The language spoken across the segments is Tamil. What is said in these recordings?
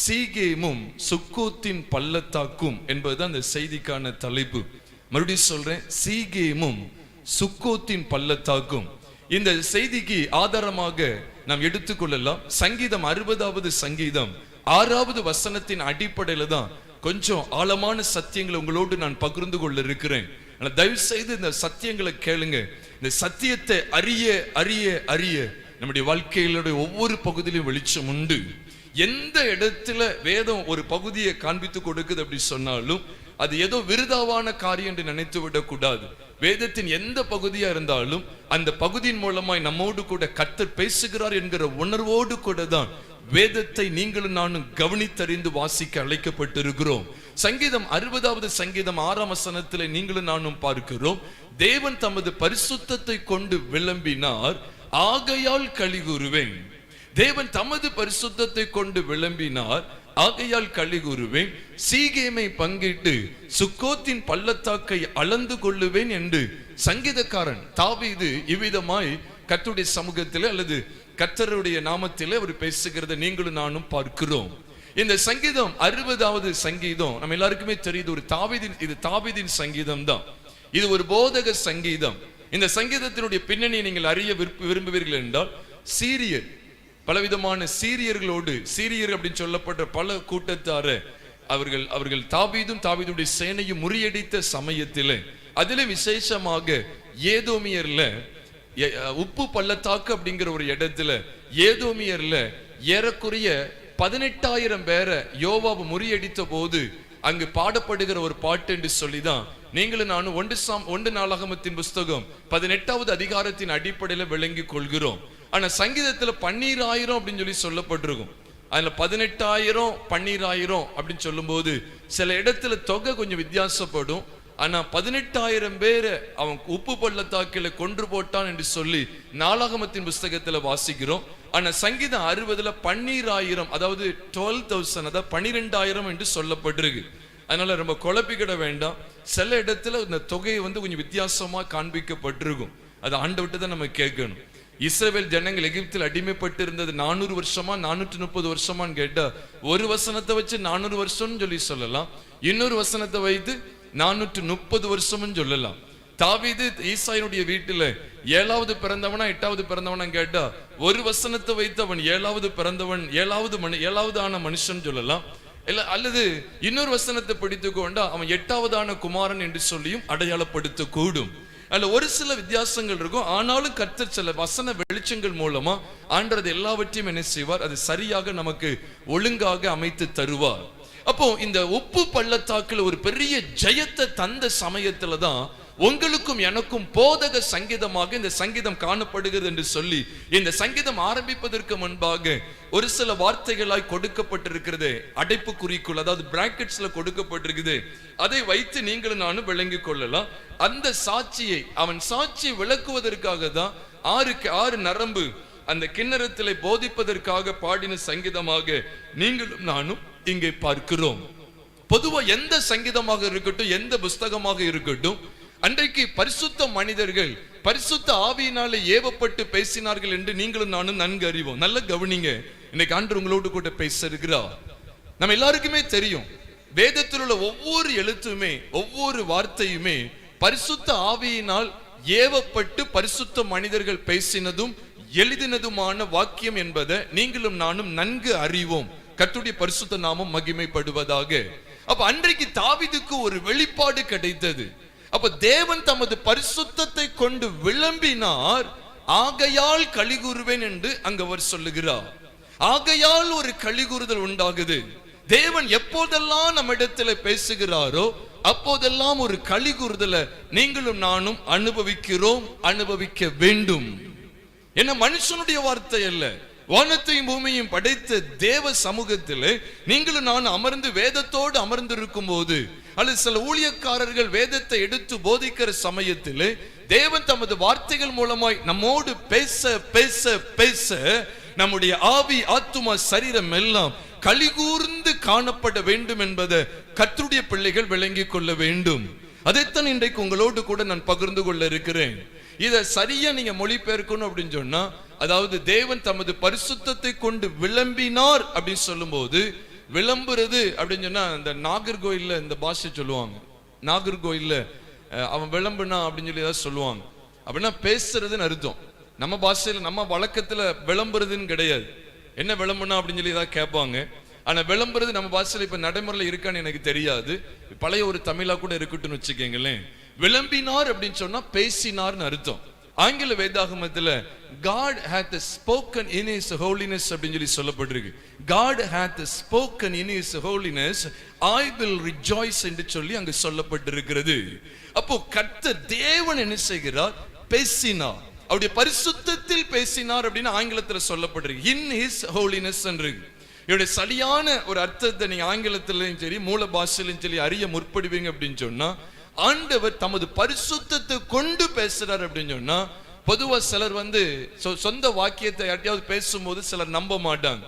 சீகேமும் சுக்கோத்தின் பள்ளத்தாக்கும் என்பதுதான் அந்த செய்திக்கான தலைப்பு. மறுபடியும் சொல்றேன், சீகேமும் சுக்கோத்தின் பள்ளத்தாக்கும். இந்த செய்திக்கு ஆதாரமாக நாம் எடுத்துக்கொள்ளலாம் சங்கீதம் 60வது சங்கீதம் 6வது வசனத்தின் அடிப்படையில தான் கொஞ்சம் ஆழமான சத்தியங்களை உங்களோடு நான் பகிர்ந்து கொள்ள இருக்கிறேன். தயவு செய்து இந்த சத்தியங்களை கேளுங்க. இந்த சத்தியத்தை அறிய அறிய அறிய நம்முடைய வாழ்க்கையிலுடைய ஒவ்வொரு பகுதியிலும் வெளிச்சம் உண்டு. எந்த இடத்துல வேதம் ஒரு பகுதியை காண்பித்து கொடுக்குது அப்படி சொன்னாலும் அது ஏதோ விருதாவான காரியம் என்று நினைத்து விடக்கூடாது. வேதத்தின் எந்த பகுதியா இருந்தாலும் அந்த பகுதியின் மூலமாய் நம்மோடு கூட கர்த்தர் பேசுகிறார் என்கிற உணர்வோடு கூட தான் வேதத்தை நீங்களும் நானும் கவனித்தறிந்து வாசிக்க அழைக்கப்பட்டிருக்கிறோம். சங்கீதம் 60வது சங்கீதம் 6ஆம் வசனத்திலே நீங்களும் நானும் பார்க்கிறோம், தேவன் தமது பரிசுத்தத்தை கொண்டு விளம்பினார், ஆகையால் களி கூறுவேன். தேவன் தமது பரிசுத்தத்தை கொண்டு விளம்பினார், ஆகையால் களி கூறுவேன். சீகேமை பங்கிட்டு சுக்கோத்தின் பள்ளத்தாக்கை அளந்து கொள்ளுவேன் என்று சங்கீதக்காரன் தாவீது இவ்விதமாய் கர்த்தருடைய சமூகத்திலே அல்லது கர்த்தருடைய நாமத்திலே அவர் பேசுகிறத நீங்களும் நானும் பார்க்கிறோம். இந்த சங்கீதம் 60வது சங்கீதம் நம்ம எல்லாருக்குமே தெரியுது, இது தாவீதின் சங்கீதம் தான். இது ஒரு போதக சங்கீதம். இந்த சங்கீதத்தினுடைய பின்னணியை நீங்கள் அறிய விரும்புவீர்கள் என்றால், சீரியர் பலவிதமான சீரியர்களோடு, சீரியர் அப்படின்னு சொல்லப்பட்ட பல கூட்டத்தார அவர்கள் தாவீதுடைய சேனையும் முறியடித்த சமயத்திலே, அதிலே விசேஷமாக ஏதோமியர்ல உப்பு பள்ளத்தாக்கு அப்படிங்கிற ஒரு இடத்துல ஏதோமியர்ல ஏறக்குறைய 18,000 பேரை யோவாபு முறியடித்த போது அங்கு பாடப்படுகிற ஒரு பாட்டு என்று சொல்லிதான் நீங்களும் நானும் 1 நாளாகமத்தின் புஸ்தகம் 18வது அதிகாரத்தின் அடிப்படையில விளங்கி கொள்கிறோம். ஆனா சங்கீதத்துல 12,000 அப்படின்னு சொல்லி சொல்லப்பட்டிருக்கும். அதுல 18,000 12,000 அப்படின்னு சொல்லும் போது சில இடத்துல தொகை கொஞ்சம் வித்தியாசப்படும். ஆனா 18,000 பேரை அவன் உப்பு பள்ளத்தாக்கில கொன்று போட்டான் என்று சொல்லி நாளாகமத்தின் புஸ்தகத்துல வாசிக்கிறோம். ஆனா சங்கீதம் 60ல 12,000, அதாவது 12,000, அதாவது 12,000 என்று சொல்லப்பட்டிருக்கு. அதனால ரொம்ப குழப்பிக்கிட வேண்டாம். சில இடத்துல இந்த தொகையை கொஞ்சம் வித்தியாசமா காண்பிக்கப்பட்டிருக்கும். அது ஆண்டவர்கிட்ட தான் நம்ம கேட்கணும். இஸ்ரவேல் ஜனங்கள் எகிப்தில் அடிமைப்பட்டு இருந்தது 400 வருஷமா 430 வருஷமான்னு கேட்டா ஒரு வசனத்தை வச்சு 400 வருஷம்னு சொல்லி சொல்லலாம், இன்னொரு வசனத்தை வைத்து 430 வருஷம்னு சொல்லலாம். தாவீது ஈசாயினுடைய வீட்டுல 7வது பிறந்தவனா 8வது பிறந்தவனா கேட்டா ஒரு வசனத்தை வைத்து அவன் 7வது பிறந்தவன் 7வது ஆன மனுஷன் சொல்லலாம். அல்லது இன்னொரு வசனத்தை பிடித்து கொண்டா அவன் 8வது குமாரன் என்று சொல்லியும் அடையாளப்படுத்த கூடும். அல்ல ஒரு சில வித்தியாசங்கள் இருக்கும். ஆனாலும் கர்த்தர் சில வசன வெளிச்சங்கள் மூலமா ஆண்டது எல்லாவற்றையும் என்ன செய்வார், அது சரியாக நமக்கு ஒழுங்காக அமைத்து தருவார். அப்போ இந்த உப்பு பள்ளத்தாக்குல ஒரு பெரிய ஜெயத்தை தந்த சமயத்துல தான் உங்களுக்கும் எனக்கும் போதக சங்கீதமாக இந்த சங்கீதம் காணப்படுகிறது என்று சொல்லி இந்த சங்கீதம் ஆரம்பிப்பதற்கு முன்பாக ஒரு சில வார்த்தைகளாய் கொடுக்கப்பட்டிருக்கிறது, அடைப்பு குறிக்குள், அதாவது பிராக்கெட்ஸ்ல கொடுக்கப்பட்டிருக்குது. அதை வைத்து நீங்களும் நானும் விளங்கிக் கொள்ளலாம். அந்த சாட்சியை விளக்குவதற்காக தான் 6 நரம்பு அந்த கிண்ணறத்திலே போதிப்பதற்காக பாடின சங்கீதமாக நீங்களும் நானும் இங்கே பார்க்கிறோம். பொதுவா எந்த சங்கீதமாக இருக்கட்டும், எந்த புஸ்தகமாக இருக்கட்டும், அன்றைக்கு பரிசுத்த மனிதர்கள் பரிசுத்த ஆவியினாலே ஏவப்பட்டு பேசினார்கள் என்று நீங்களும் நானும் நன்கு அறிவோம். நல்ல கவனிங்க, இன்னைக்கு ஆண்டவர் உங்களோடு கூட பேச இருக்கிறார். நம்ம எல்லாருக்குமே தெரியும், வேதத்தில் உள்ள ஒவ்வொரு எழுத்துமே ஒவ்வொரு வார்த்தையுமே பரிசுத்த ஆவியினால் ஏவப்பட்டு பரிசுத்த மனிதர்கள் பேசினதும் எழுதினதுமான வாக்கியம் என்பதை நீங்களும் நானும் நன்கு அறிவோம். கர்த்தருடைய பரிசுத்த நாமம் மகிமைப்படுவதாக. அப்ப அன்றைக்கு தாவீதுக்கு ஒரு வெளிப்பாடு கிடைத்தது. அப்ப தேவன் தமது பரிசுத்தத்தை கொண்டு விளம்பினார், ஆகையால் களி கூறுவேன் என்று அங்கு அவர் சொல்லுகிறார். ஆகையால் ஒரு களி கூறுதல் உண்டாகுது. தேவன் எப்போதெல்லாம் நம்ம இடத்துல பேசுகிறாரோ அப்போதெல்லாம் ஒரு களி கூறுதலை நீங்களும் நானும் அனுபவிக்க வேண்டும். என்ன மனுஷனுடைய வார்த்தை அல்ல, வானத்தையும் பூமியையும் படைத்த தேவ சமூகத்தில் நீங்களும் நான் அமர்ந்து வேதத்தோடு அமர்ந்து இருக்கும் போது, அல்லது சில ஊழியக்காரர்கள் வேதத்தை எடுத்து போதிக்கிற சமயத்தில் தேவன் தமது வார்த்தைகள் மூலமாய் நம்மோடு பேச பேச பேச நம்முடைய ஆவி ஆத்துமா சரீரம் எல்லாம் களிகூர்ந்து காணப்பட வேண்டும் என்பதை கர்த்தருடைய பிள்ளைகள் விளங்கிக் கொள்ள வேண்டும். அதைத்தான் இன்றைக்கு உங்களோடு கூட நான் பகிர்ந்து கொள்ள இருக்கிறேன். இதை சரியா நீங்க மொழிபெயர்க்கணும் அப்படின்னு சொன்னா, அதாவது தேவன் தமது பரிசுத்தத்தை கொண்டு விளம்பினார் அப்படின்னு சொல்லும் போது விளம்புறது அப்படின்னு சொன்னா இந்த நாகர்கோயில்ல இந்த பாஷை சொல்லுவாங்க. நாகர்கோயில்ல அவன் விளம்புனா அப்படின்னு சொல்லி ஏதாவது சொல்லுவாங்க. அப்படின்னா பேசுறதுன்னு அர்த்தம். நம்ம பாஷையில நம்ம வழக்கத்துல விளம்புறதுன்னு கிடையாது. என்ன விளம்புனா அப்படின்னு சொல்லி ஏதாவது கேட்பாங்க. ஆனா விளம்புறது நம்ம பாஷையில இப்ப நடைமுறையில் இருக்கான்னு எனக்கு தெரியாது. பழைய ஒரு தமிழா கூட இருக்கட்டும்னு வச்சுக்கீங்களேன். விளம்பினார் அப்படின்னு சொன்னா பேசினார்னு அர்த்தம். ஆங்கில வேதாகமத்துல God hath spoken in his holiness அப்படின்னு சொல்லி சொல்லப்பட்டிருக்கு. God hath spoken in his holiness, I will rejoice என்று சொல்லி அங்கு சொல்லப்பட்டிருக்கிறது. அப்போ கர்த்தர் தேவன் என்ன செய்கிறார்? பேசினார். அவருடைய பரிசுத்தத்தில் பேசினார் அப்படின்னு ஆங்கிலத்தில் சொல்லப்பட்டிருக்கு. In his holiness என்று. இதோட சரியான ஒரு அர்த்தத்தை நீங்க ஆங்கிலத்திலும் சரி மூல பாஷையிலும் சரி அறிய முற்படுவீங்க அப்படின்னு சொன்னா, ஆண்டவர் தமது பரிசுத்தத்தை கொண்டு பேசுறார் அப்படின்னு சொன்னா, பொதுவா சிலர் சொந்த வாக்கியத்தை யார்ட்டையாவது பேசும்போது சிலர் நம்ப மாட்டாங்க.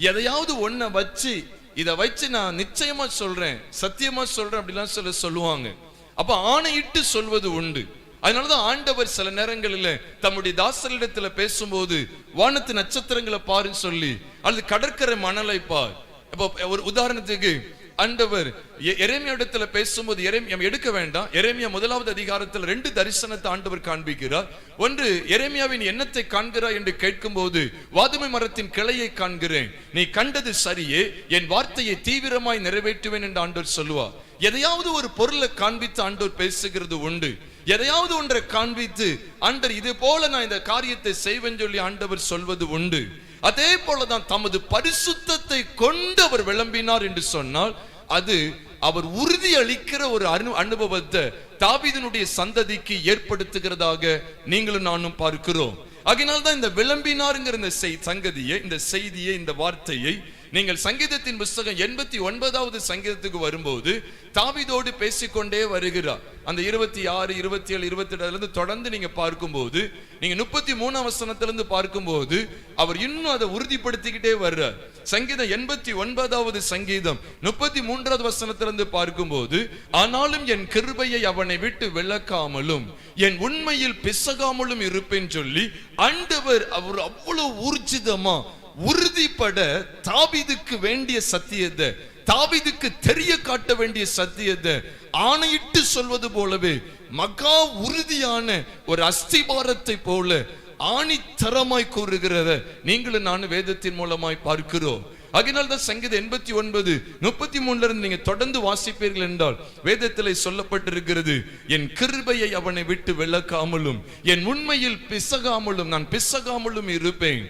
எதையாவது ஒன்ன வச்சு இதை வச்சு நான் நிச்சயமா சொல்றேன், சத்தியமா சொல்றேன் அப்படிலாம் சிலர் சொல்லுவாங்க. அப்ப ஆணையிட்டு சொல்வது உண்டு. அதனாலதான் ஆண்டவர் சில நேரங்களில் தம்முடைய தாசரிடத்துல பேசும்போது வானத்து நட்சத்திரங்களை பாருன்னு சொல்லி, அல்லது கடற்கரை மணலை பார். இப்போ ஒரு உதாரணத்துக்கு ஆண்டவர் எரேமியா இடத்துல பேசும்போது எடுக்க வேண்டாம். எரேமியா 1வது அதிகாரத்தில் 2 தரிசனத்தை ஆண்டவர் காண்பிக்கிறார். ஒன்று, எரேமியாவின் எண்ணத்தை காண்கிறார் என்று கேட்கும் போது, வாதுமை மரத்தின் கிளையை காண்கிறேன், நீ கண்டது சரியே, என் வார்த்தையை தீவிரமாய் நிறைவேற்றுவேன் என்று ஆண்டவர் சொல்லுவார். எதையாவது ஒரு பொருளை காண்பித்து ஆண்டவர் பேசுகிறது உண்டு. எதையாவது ஒன்றை காண்பித்து ஆண்டவர் இது போல நான் இந்த காரியத்தை செய்வேன் சொல்லி ஆண்டவர் சொல்வது உண்டு. அதே போலதான் தமது பரிசுத்தத்தை கொண்டு அவர் விளம்பினார் என்று சொன்னால், அது அவர் உறுதி அளிக்கிற ஒரு அனுபவத்தை தாவீதினுடைய சந்ததிக்கு ஏற்படுத்துகிறதாக நீங்களும் நானும் பார்க்கிறோம். அதனால்தான் இந்த விளம்பினாருங்கிற இந்த சங்கதியை, இந்த செய்தியை, இந்த வார்த்தையை நீங்கள் சங்கீதத்தின் புஸ்தகம் 89வது சங்கீதத்துக்கு வரும்போது தாவீதோடு பேசிக்கொண்டே வருகிறார். அந்த 26, 27, 28 தொடர்ந்து நீங்க பார்க்கும்போது, நீங்க 33ஆம் வசனத்திலிருந்து பார்க்கும்போது அவர் இன்னும் அதை உறுதிப்படுத்திக்கிட்டே வர்றார். சங்கீதம் 89வது சங்கீதம் 33வது வசனத்திலிருந்து பார்க்கும்போது, ஆனாலும் என் கிருபையை அவனை விட்டு விலக்காமலும் என் உண்மையில் பிசகாமலும் இருப்பேன் சொல்லி ஆண்டவர் அவர் அவ்வளவு ஊர்ஜிதமா உறுதிப்பட தாவீதுக்கு வேண்டிய சத்தியத்தை, தாவீதுக்கு தெரிய காட்ட வேண்டிய சத்தியத்தை ஆணையிட்டு சொல்வது போலவே மகா உறுதியான ஒரு அஸ்திபாரத்தை போல ஆணித்தரமாய் கூறுகிறத நீங்களும் நானும் வேதத்தின் மூலமாய் பார்க்கிறோம். அதனால்தான் சங்கீதம் 89 33 இருந்து நீங்க தொடர்ந்து வாசிப்பீர்கள் என்றால் வேதத்திலே சொல்லப்பட்டிருக்கிறது, என் கிருபையை அவனை விட்டு விலக்காமலும் என் உண்மையில் பிசகாமலும் நான் பிசகாமலும் இருப்பேன்.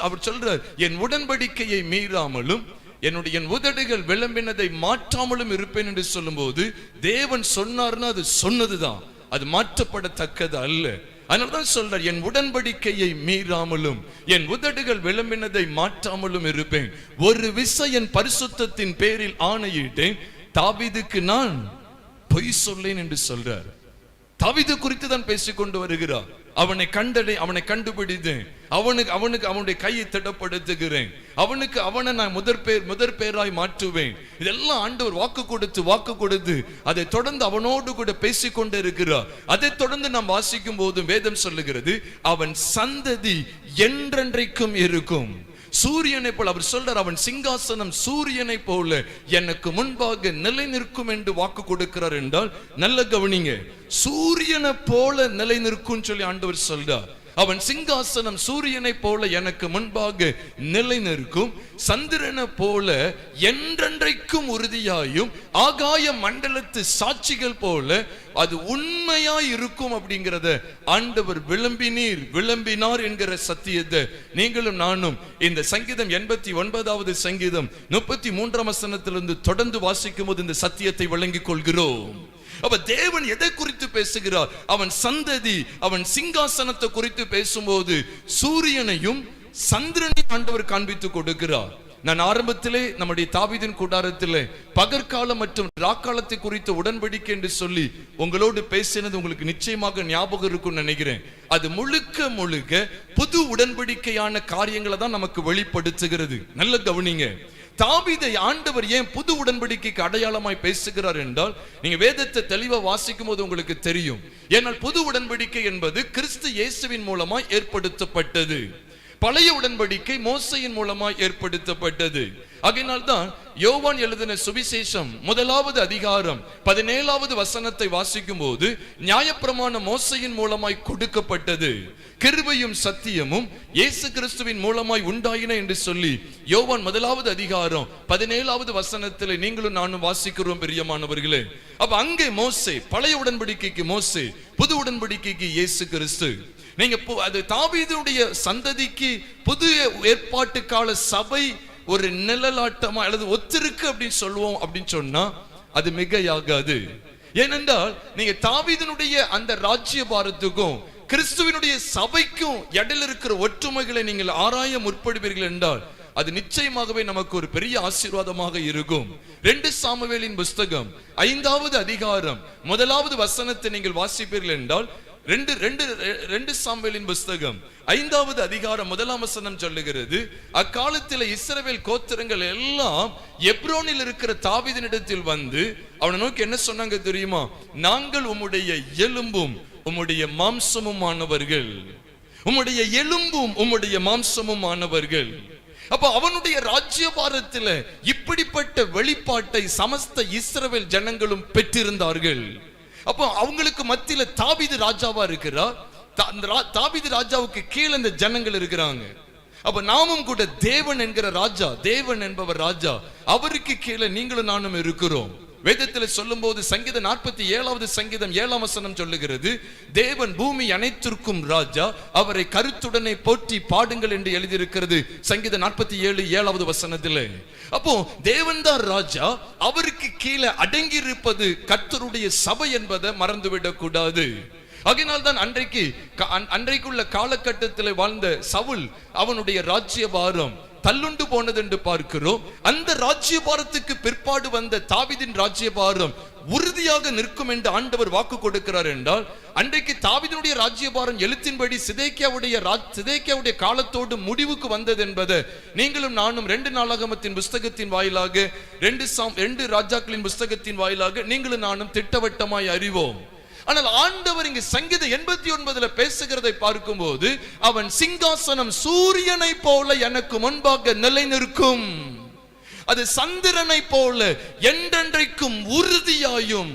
அவர் சொல்றார், என் உடன்படிக்கையை மீறாமலும் என் உதடுகள் விளம்பினதை மாற்றாமலும் இருப்பேன் என்று சொல்லும் போது, தேவன் சொன்னார்னா அது சொன்னதுதான், அது மாற்றப்படத்தக்கது அல்ல. அதனால்தான் சொல்றார், என் உடன்படிக்கையை மீறாமலும் என் உதடுகள் விளம்பினதை மாற்றாமலும் இருப்பேன். ஒரு விசை என் பரிசுத்தத்தின் பேரில் ஆணையிட்டேன், தாவீதுக்கு நான் பொய் சொல்லேன் என்று சொல்றார். தாவீது குறித்து தான் பேசிக்கொண்டு வருகிறார். அவனை கண்டுபிடித்தேன், அவனுக்கு அவனுடைய கையை திடப்படுத்துகிறேன், அவனை நான் முதற் பேராய் மாற்றுவேன். இதெல்லாம் ஆண்டவர் வாக்கு கொடுத்து அதை தொடர்ந்து அவனோடு கூட பேசிக்கொண்டே இருக்கிறார். அதை தொடர்ந்து நாம் வாசிக்கும் போது வேதம் சொல்லுகிறது, அவன் சந்ததி என்றென்றைக்கும் இருக்கும். சூரியனை போல அவர் சொல்றார், அவன் சிங்காசனம் சூரியனை போல எனக்கு முன்பாக நிலை நிற்கும் என்று வாக்கு கொடுக்கிறார் என்றால் நல்ல கவனிங்க, சூரியனை போல நிலை நிற்கும் சொல்லி ஆண்டவர் சொல்றார். அவன் சிங்காசனம் சூரியனை போல எனக்கு முன்பாக நிலை நிற்கும், சந்திரனை போல என்றென்றைக்கும் உறுதியாயும் ஆகாய மண்டலத்து சாட்சிகள் போல அது உண்மையாய் இருக்கும் அப்படிங்கிறத ஆண்டவர் விளம்பினார் என்கிற சத்தியத்தை நீங்களும் நானும் இந்த சங்கீதம் 89வது சங்கீதம் 33ஆம் வசனத்திலிருந்து தொடர்ந்து வாசிக்கும் போது இந்த சத்தியத்தை விளங்கிக் கொள்கிறோம். அப்ப தேவன் எதை குறித்து பேசுகிறார்? அவன் சந்ததி, அவன் சிங்காசனத்தை குறித்து பேசும்போது சூரியனையும் சந்திரனையும் ஆண்டவர் காண்பித்து கொடுக்கிறார். நான் ஆரம்பத்திலே நம்முடைய தாவீதின் கூடாரத்திலே பகற்காலம் மற்றும் ராக்காலத்தை குறித்த உடன்படிக்கை என்று சொல்லி உங்களோடு பேசினது உங்களுக்கு நிச்சயமாக ஞாபகம் இருக்கும் நினைக்கிறேன். அது முழுக்க புது உடன்படிக்கையான காரியங்களை தான் நமக்கு வெளிப்படுத்துகிறது. நல்ல கவனிங்க, தாவீதை ஆண்டவர் ஏன் புது உடன்படிக்கைக்கு அடையாளமாய் பேசுகிறார் என்றால், நீங்க வேதத்தை தெளிவா வாசிக்கும் போது உங்களுக்கு தெரியும். ஏனால் புது உடன்படிக்கை என்பது கிறிஸ்து இயேசுவின் மூலமாய் ஏற்படுத்தப்பட்டது. பழைய உடன்படிக்கை மோசையின் மூலமாய் ஏற்படுத்தப்பட்டது. ஆகையினால்தான் யோவான் எழுதின சுவிசேஷம் 1வது அதிகாரம் 17வது வசனத்தை வாசிக்கும் போது நியாயப்பிரமாணம் மோசையின் மூலமாய் கொடுக்கப்பட்டது, கிருபையும் சத்தியமும் இயேசு கிறிஸ்துவின் மூலமாய் உண்டாயின என்று சொல்லி யோவான் 1வது அதிகாரம் 17வது வசனத்தில் நீங்களும் நானும் வாசிக்கிறோம் பிரியமானவர்களே. அப்ப அங்கே மோசே, பழைய உடன்படிக்கைக்கு மோசே, புது உடன்படிக்கைக்கு இயேசு கிறிஸ்து. நீங்க அது தாவீதுடைய சந்ததிக்கு புதிய ஏற்பாட்டு கால சபை ஒரு நிழலாட்டமா அல்லது ஒத்திருக்கு அப்படின்னு சொல்லுவோம் அப்படின்னு சொன்னா அது மிகையாகாது. ஏனென்றால் நீங்க தாவீதினுடைய அந்த ராஜ்யபாரத்துக்கும் கிறிஸ்துவினுடைய சபைக்கும் இடையில இருக்கிற ஒற்றுமைகளை நீங்கள் ஆராய முற்படுவீர்கள் என்றால் அது நிச்சயமாகவே நமக்கு ஒரு பெரிய ஆசீர்வாதமாக இருக்கும். 2 சாமுவேலின் புஸ்தகம் 5வது அதிகாரம் 1வது வசனத்தை நீங்கள் வாசிப்பீர்கள் என்றால் 2 சாமுவேலின் புஸ்தகம் 5வது அதிகாரம் 1ஆம் வசனம் சொல்லுகிறது, அக்காலத்தில் இஸ்ரவேல் கோத்திரங்கள் எல்லாம் எப்ரோனில் இருக்கிற தாவீதினிடத்தில் வந்து அவனை நோக்கி என்ன சொன்னாங்க தெரியுமா? நாங்கள் உம்முடைய எலும்பும் உம்முடைய மாம்சமும் ஆனவர்கள், உம்முடைய எலும்பும் உம்முடைய மாம்சமும் ஆனவர்கள். அப்ப அவனுடைய ராஜ்யபாரத்தில் இப்படிப்பட்ட வெளிப்பாட்டை சமஸ்த இஸ்ரவேல் ஜனங்களும் பெற்றிருந்தார்கள். அப்போ அவங்களுக்கு மத்தியில தாவீது ராஜாவா இருக்கிறார், தாவீது ராஜாவுக்கு கீழே இந்த ஜனங்கள் இருக்கிறாங்க. அப்ப நாமும் கூட தேவன் என்கிற ராஜா, தேவன் என்பவர் ராஜா, அவருக்கு கீழே நீங்களும் நானும் இருக்கிறோம். வேதத்தில் சொல்லும் போது சங்கீதம் 47வது சங்கீதம் 7ஆம் வசனம் சொல்லுகிறது, தேவன் பூமி அனைத்திற்கும் ராஜா, அவரை கருத்துடனே போற்றி பாடுங்கள் என்று எழுதியிருக்கிறது சங்கீதம் 47 7வது வசனத்திலே. அப்போ தேவன் தான் ராஜா, அவருக்கு கீழே அடங்கி இருப்பது கர்த்தருடைய சபை என்பதை மறந்துவிடக் கூடாது. அதனால்தான் அன்றைக்குள்ள காலகட்டத்தில் வாழ்ந்த சவுல் அவனுடைய ராஜ்யபாரம் தள்ளுண்டு போனது என்று பார்க்கிறோம். அந்த ராஜ்யபாரத்துக்கு பிற்பாடு வந்த தாவீதின் ராஜ்யபாரம் உறுதியாக நிற்கும் என்று ஆண்டவர் வாக்கு கொடுக்கிறார் என்றால், அன்றைக்கு தாவீதினுடைய ராஜ்யபாரம் எழுத்தின்படி சிதேக்கியாவுடைய காலத்தோடு முடிவுக்கு வந்தது என்பதை நீங்களும் நானும் 2 நாளாகமத்தின் புஸ்தகத்தின் வாயிலாக 2 ராஜாக்களின் புஸ்தகத்தின் வாயிலாக நீங்களும் நானும் திட்டவட்டமாய் அறிவோம். ஆனால் ஆண்டவர் இங்கு சங்கீதம் 89 பேசுகிறதை பார்க்கும்போது, அவன் சிங்காசனம் சூரியனை போல எனக்கு முன்பாக நிலை நிற்கும், அது சந்திரனை போல என்றென்றைக்கும் உறுதியாயும்,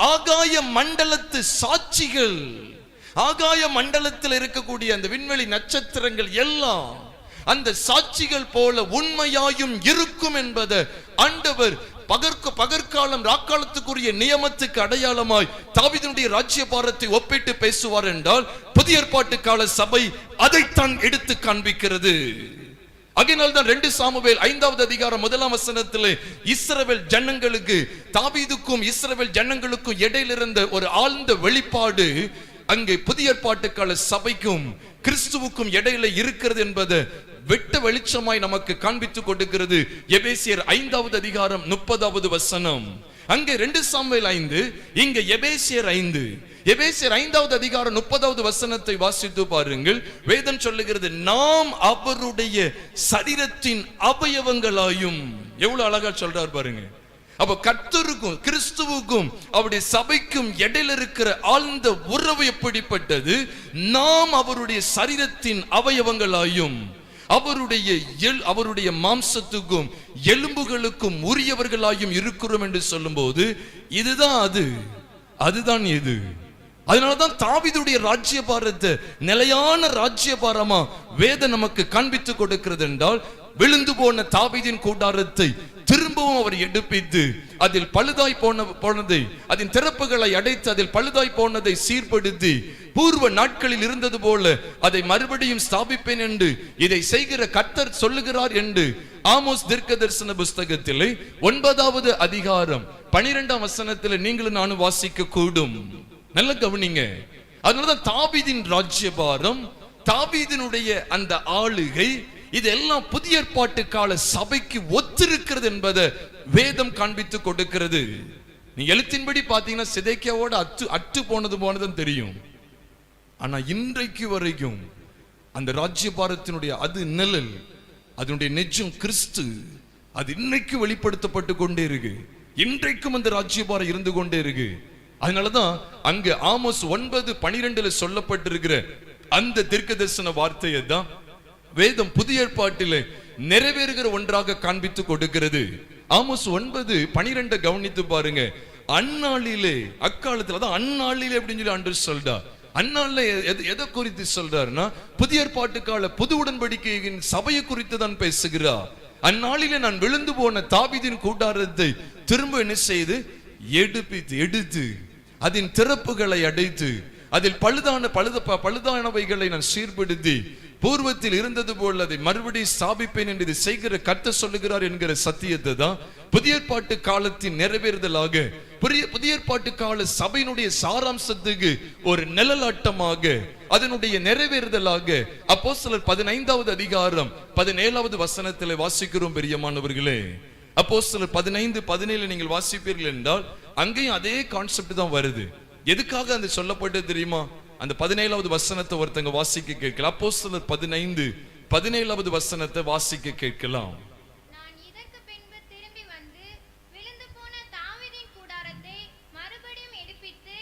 ஆகாய மண்டலத்து சாட்சிகள், ஆகாய மண்டலத்தில் இருக்கக்கூடிய அந்த விண்வெளி நட்சத்திரங்கள் எல்லாம் அந்த சாட்சிகள் போல உண்மையாயும் இருக்கும் என்பதை ஆண்டவர் பகற்காலம் ராக்காலத்துக்குரிய நியமத்துக்கு அடையாளமாய் தாவீதினுடைய ராஜ்யபாரத்தை ஒப்பிட்டு பேசுவார் என்றால், புதிய ஏற்பாட்டு கால சபை அதைத்தான் எடுத்து காண்பிக்கிறது. அதனால்தான் 2 சாமுவேல் 5வது அதிகாரம் 1ஆம் வசனத்திலே இஸ்ரவேல் ஜனங்களுக்கு, தாவீதுக்கும் இஸ்ரவேல் ஜனங்களுக்கும் இடையில இருந்த ஒரு ஆழ்ந்த வெளிப்பாடு அங்கே புதிய ஏற்பாட்டு கால சபைக்கும் கிறிஸ்துவுக்கும் இடையில இருக்கிறது என்பதை வெட்ட வெளிச்சமாய் நமக்கு காண்பித்துக் கொடுக்கிறது. எபேசியர் 5வது அதிகாரம் 30வது வசனம். அங்கே 2 சாமுவேல் 5, இங்க எபேசியர் 5. எபேசியர் 5வது அதிகாரம் 30வது வசனத்தை வாசித்து பாருங்கள். வேதம் சொல்லுகிறது, நாம் அவருடைய சரீரத்தின் அவயவங்களாயும். எவ்வளவு அழகா சொல்றார் பாருங்க. அப்ப கர்த்தருக்கும் கிறிஸ்துவுக்கும் அவருடைய சபைக்கும் இடையில இருக்கிற ஆழ்ந்த உறவு எப்படிப்பட்டது? நாம் அவருடைய சரீரத்தின் அவயவங்களாயும் அவருடைய மாம்சத்துக்கும் எலும்புகளுக்கும் உரியவர்களாயும் இருக்கிறோம் என்று சொல்லும் போது, இதுதான் அதுதான் இது. அதனாலதான் தாவீதுடைய ராஜ்யபாரத்தை நிலையான ராஜ்யபாரமா வேதம் நமக்கு காண்பித்து கொடுக்கிறது என்றால், விழுந்து போன தாவீதின் கூடாரத்தை திரும்பவும் அவர் எடுப்பித்து அதில் பழுதாய் போனதை, அதன் திறப்புகளை அடைத்து அதில் பழுதாய் போனதை சீர்படுத்தி பூர்வ நாட்களில் இருந்தது போல அதை மறுபடியும் ஸ்தாபிப்பேன் என்று இதை செய்கிற கர்த்தர் சொல்லுகிறார் என்று ஆமோஸ் தீர்க்கதரிசன புஸ்தகத்திலே 9வது அதிகாரம் 12ஆம் வசனத்திலே நீங்களும் நானும் வாசிக்க கூடும். நல்ல கவனிங்க. அதனாலதான் தாவீதின் ராஜ்யபாரம், தாவீதினுடைய அந்த ஆளுகை, இதெல்லாம் புதிய ஏற்பாட்டு கால சபைக்கு ஒத்திருக்கிறது என்பதை வேதம் காண்பித்து கொடுக்கிறது. நீ எழுத்தின்படி பாத்தீங்கன்னா சிதேக்கியாவோட அற்று போனதும் தெரியும். ஆனா இன்றைக்கு வரைக்கும் அந்த ராஜ்யபாரத்தினுடைய அது நிழல், அதனுடைய நெஜம் கிறிஸ்து, அது இன்னைக்கு வெளிப்படுத்தப்பட்டு கொண்டே இருக்கு. இன்றைக்கும் அந்த ராஜ்யபாரம் இருந்து கொண்டே இருக்கு. அதனாலதான் அங்க ஆமோஸ் 9:12 சொல்லப்பட்டிருக்கிற அந்த தீர்க்கதரிசன வார்த்தையை தான் வேதம் புதிய ஏற்பாட்டிலே நிறைவேறுகிற ஒன்றாக காண்பித்து கொடுக்கிறது. ஆமோஸ் 9:12 கவனித்து பாருங்க. அந்நாளிலே, அக்காலத்துல தான் அந்நாளிலே அப்படின்னு சொல்லி ஆண்டவர் சொல்றார். அந்நாள்ல எதை குறித்து சொல்றாருன்னா புதிய ஏற்பாட்டு கால புது உடன்படிக்கையின் சபையை குறித்து தான் பேசுகிறார். அந்நாளிலே நான் விழுந்து போன தாவீதின் கூடாரத்தை திரும்ப என்ன செய்து எடுத்து அதன் திறப்புகளை அடைத்து அதில் பழுதானவைகளை நான் சீர்படுத்தி பூர்வத்தில் இருந்தது போல் அதை மறுபடியும் ஸ்தாபிப்பேன் என்று இதை செய்கிற கர்த்தர் சொல்லுகிறார் என்கிற சத்தியத்தை தான் புதிய ஏற்பாட்டு காலத்தின் நிறைவேறுதலாக புதிய ஏற்பாட்டு கால சபையினுடைய சாராம்சத்துக்கு ஒரு நிழலாட்டமாக அதனுடைய நிறைவேறுதலாக அப்போஸ்தலர் 15வது அதிகாரம் 17வது வசனத்திலே வாசிக்கிறோம். பிரியமானவர்களே, அப்போஸ்தலர் 15:17 நீங்கள் வாசிப்பீர்கள் என்றால் அங்கேயும் அதே கான்செப்ட் தான் வருது. எதுக்காக அது சொல்லப்பட்டது தெரியுமா? அந்த 17வது வசனத்தை ஒருத்தங்க வாசிக்க கேட்கலாம். அப்போஸ்தலர் 15:17வது வசனத்தை வாசிக்க கேட்கலாம். நான் இதற்கு பின்பு திரும்பி வந்து விழுந்து போன தாவீதின் கூடாரத்தை மறுபடியும் எடுப்பித்து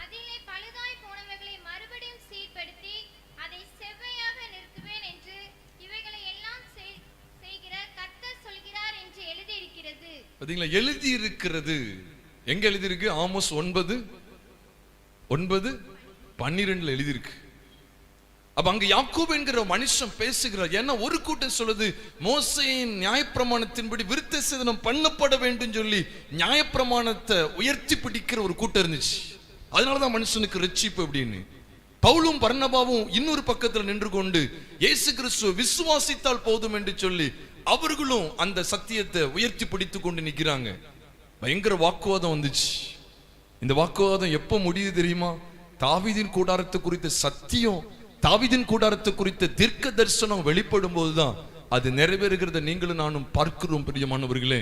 அதிலே பழுதாய் போனவைகளை மறுபடியும் சீர்படுத்தி அதை செவ்வையாக நிறுத்துவேன் என்று இவைகளை எல்லாம் செய்கிற கர்த்தர் சொல்கிறார் என்று எழுதி இருக்கிறது. பாத்தீங்களா? எழுதி இருக்கிறது. எங்க எழுதி இருக்கு? ஆமோஸ் 9:12 எழுதியிருக்கு. அப்ப அங்க யாக்கோபு என்கிற மனுஷன் பேசுகிறார். ஏன்னா ஒரு கூட்டம் சொல்லுது மோசேயின் நியாயப்பிரமாணத்தின்படி விருத்த சேதனம் பண்ணப்பட வேண்டும் சொல்லி நியாயப்பிரமாணத்தை உயர்த்தி பிடிக்கிற ஒரு கூட்டம் இருந்துச்சு. அதனாலதான் மனுஷனுக்கு ரட்சிப்பு அப்படின்னு. பவுலும் பர்னபாவும் இன்னொரு பக்கத்துல நின்று கொண்டு இயேசு கிறிஸ்துவை விசுவாசித்தால் போதும் என்று சொல்லி அவர்களும் அந்த சத்தியத்தை உயர்த்தி பிடித்து கொண்டு நிக்கிறாங்க. பயங்கர வாக்குவாதம் வந்துச்சு. இந்த வாக்குவாதம் எப்ப முடியுது தெரியுமா? தாவீதின் கூடாரத்தை குறித்த சத்தியம், தாவீதின் கூடாரத்தை குறித்த தீர்க்க தரிசனம் வெளிப்படும் போதுதான் அது நிறைவேறுகிறத நீங்களும் நானும் பார்க்கிறோம். பிரியமானவர்களே,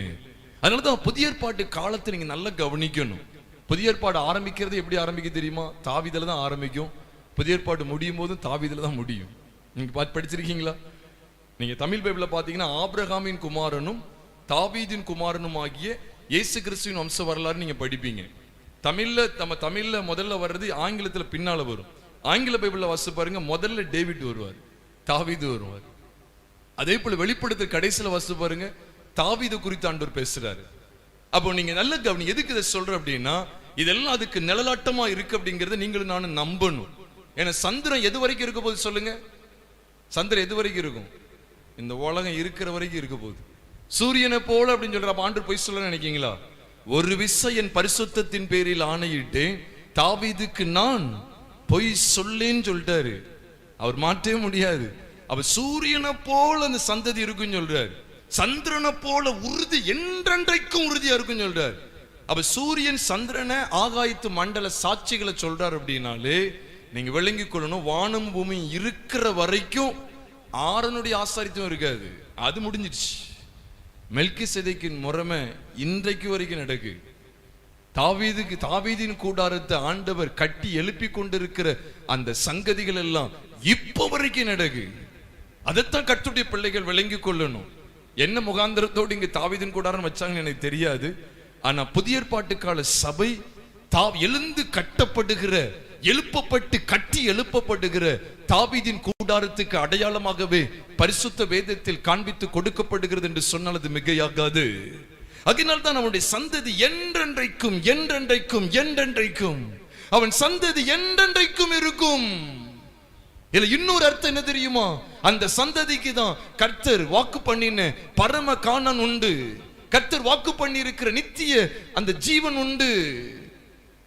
அதனாலதான் புதிய ஏற்பாட்டு காலத்தை நீங்க நல்லா கவனிக்கணும். புதிய ஏற்பாடு ஆரம்பிக்கிறது எப்படி ஆரம்பிக்க தெரியுமா? தாவீதுல தான் ஆரம்பிக்கும். புதிய ஏற்பாடு முடியும் போதும் தாவீதுல தான் முடியும். நீங்க படிச்சிருக்கீங்களா? நீங்க தமிழ் பைபிள்ல பாத்தீங்கன்னா ஆபிரகாமின் குமாரனும் தாவீதின் குமாரனும் ஆகிய இயேசு கிறிஸ்துவின் வம்ச வரலாறு நீங்க படிப்பீங்க. தமிழ்ல முதல்ல வர்றது ஆங்கிலத்துல பின்னால வரும். ஆங்கில பைபிள்ல வாசிச்சு பாருங்க, முதல்ல டேவிட் வருவார், தாவீது வருவார். அதே போல வெளிப்படுத்தல் கடைசியில வாசிச்சு பாருங்க, தாவீது குறித்து ஆண்டவர் பேசுறாரு. அப்போ நீங்க நல்ல கவனி. எதுக்கு இதை சொல்ற அப்படின்னா இதெல்லாம் அதுக்கு நிழலாட்டமா இருக்கு அப்படிங்கறத நீங்களும் நானும் நம்பணும். ஏன்னா சந்திரன் எது வரைக்கும் இருக்க போது சொல்லுங்க? சந்திரன் எது வரைக்கும் இருக்கும்? இந்த உலகம் இருக்கிற வரைக்கும் இருக்க போகுது. சூரியனை போல அப்படின்னு சொல்ற ஆண்டவர் போய் சொல்ல நினைக்கீங்களா? ஒரு விசை என் பரிசுத்தத்தின் பேரில் ஆணையிட்டு தாவீதுக்கு நான் பொய் சொல்லேன்னு சொல்லிட்டாரு. அவர் மாற்றவே முடியாது. அவர் சூரியனை போல அந்த சந்ததி இருக்குன்னு சொல்றாரு. சந்திரனை போல உறுதி என்றென்றைக்கும் உறுதியா இருக்குன்னு சொல்றாரு. அப்ப சூரியன் சந்திரனை ஆகாயத்து மண்டல சாட்சிகளை சொல்றாரு அப்படின்னாலே நீங்க விளங்கிக் கொள்ளணும், வானம் பூமி இருக்கிற வரைக்கும் ஆரனுடைய ஆசாரித்துவம் இருக்காது. அது முடிஞ்சிடுச்சு. மெல்கிசேதேக்கின் முறைமை இன்றைக்கு வரைக்கும் நடக்கு. தாவீதின் கூடாரத்தை ஆண்டவர் கட்டி எழுப்பி கொண்டிருக்கிற அந்த சங்கதிகள் எல்லாம் இப்ப வரைக்கும் நடக்கு. அதைத்தான் கர்த்தருடைய பிள்ளைகள் விளங்கிக் கொள்ளணும். என்ன முகாந்திரத்தோடு இங்க தாவீதின் கூடாரம் வச்சாங்கன்னு எனக்கு தெரியாது. ஆனா புதிய ஏற்பாட்டு கால சபை எழுந்து கட்டப்படுகிற, எழுப்பப்பட்டு கட்டி எழுப்பப்படுகிற தாவீதின் கூடாரத்துக்கு அடையாளமாகவே பரிசுத்த வேதத்தில் காண்பித்து கொடுக்கப்படுகிறது என்று சொன்னால் அது மிகையாகாது. அதனால் தான் அவனுடைய சந்ததி என்றென்றைக்கும் என்றென்றைக்கும் என்றென்றைக்கும் அவன் சந்ததி என்றென்றைக்கும் இருக்கும். இல்ல இன்னொரு அர்த்தம் என்ன தெரியுமா? அந்த சந்ததிக்கு தான் கர்த்தர் வாக்கு பண்ணின பரம காணான் உண்டு. கர்த்தர் வாக்கு பண்ணி இருக்கிற நித்திய அந்த ஜீவன் உண்டு.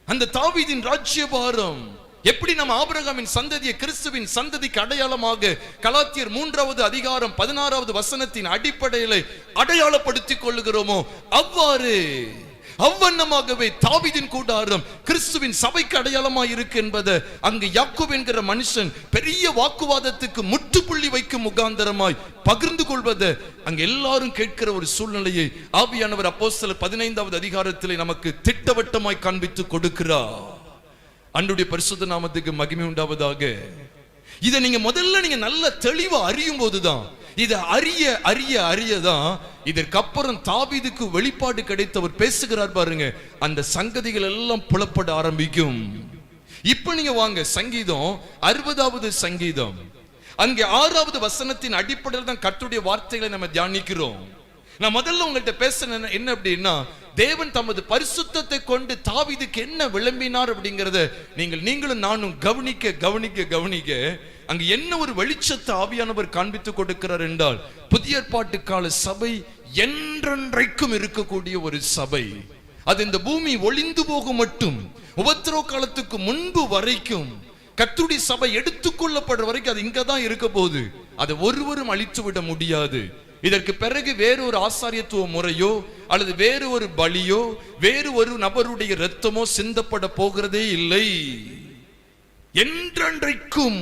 அந்த தாவீதின் ராஜ்யபாரம் எப்படி நம்ம ஆபிரகாமின் சந்ததியை கிறிஸ்துவின் சந்ததிக்கு அடையாளமாக கலாத்தியர் 3வது அதிகாரம் 16வது வசனத்தின் அடிப்படையில் அடையாளப்படுத்திக் கொள்ளுகிறோமோ அவ்வாறு அவ்வண்ணமாகவே தாவீதின் கூடாரம் கிறிஸ்துவின் சபைக்கு அடையாளமாய் இருக்கு என்பதை அங்கு யாக்கோபு என்கிற மனுஷன் பெரிய வாக்குவாதத்துக்கு முற்றுப்புள்ளி வைக்கும் முகாந்தரமாய் பகிர்ந்து கொள்வதை அங்க எல்லாரும் கேட்கிற ஒரு சூழ்நிலையை ஆவியானவர் அப்போஸ்தலர் 15வது அதிகாரத்திலே நமக்கு திட்டவட்டமாய் காண்பித்து கொடுக்கிறார். அன்றைய பரிசுத்த நாமத்துக்கு மகிமை உண்டாவதாக. இதை நீங்க முதல்ல நீங்க நல்ல தெளிவா அறியும் போதுதான், இதை அறியதான் இதற்கப்புறம் தாவீதுக்கு வெளிப்பாடு கிடைத்தவர் பேசுகிறார் பாருங்க, அந்த சங்கதிகள் எல்லாம் புலப்பட ஆரம்பிக்கும். இப்ப நீங்க வாங்க சங்கீதம் 60வது சங்கீதம். அங்கே 6வது வசனத்தின் அடிப்படையில் தான் கர்த்தருடைய வார்த்தைகளை நம்ம தியானிக்கிறோம். நான் முதல்ல உங்கள்கிட்ட பேசுன என்ன அப்படின்னா, தேவன் தமது பரிசுத்தத்தை கொண்டு தாவீதுக்கு என்ன விளம்பினார் அப்படிங்கறத நீங்களும் நானும் கவனிக்க அங்க என்ன ஒரு வெளிச்சத்தை ஆவியானவர் காண்பித்து கொடுக்கிறார் என்றால், புதிய ஏற்பாட்டு கால சபை என்றென்றைக்கும் இருக்கக்கூடிய ஒரு சபை. அது இந்த பூமி ஒளிந்து போகும் மட்டும், உபத்திரவ காலத்துக்கு முன்பு வரைக்கும், கர்த்தருடைய சபை எடுத்துக்கொள்ளப்படுற வரைக்கும் அது இங்கதான் இருக்க போகுது. அதை ஒருவரும் அழித்து விட முடியாது. இதற்கு பிறகு வேறு ஒரு ஆசாரியத்துவ முறையோ அல்லது வேறு ஒரு பலியோ வேறு ஒரு நபருடைய இரத்தமோ சிந்தப்பட போகிறதே இல்லை. என்றென்றைக்கும்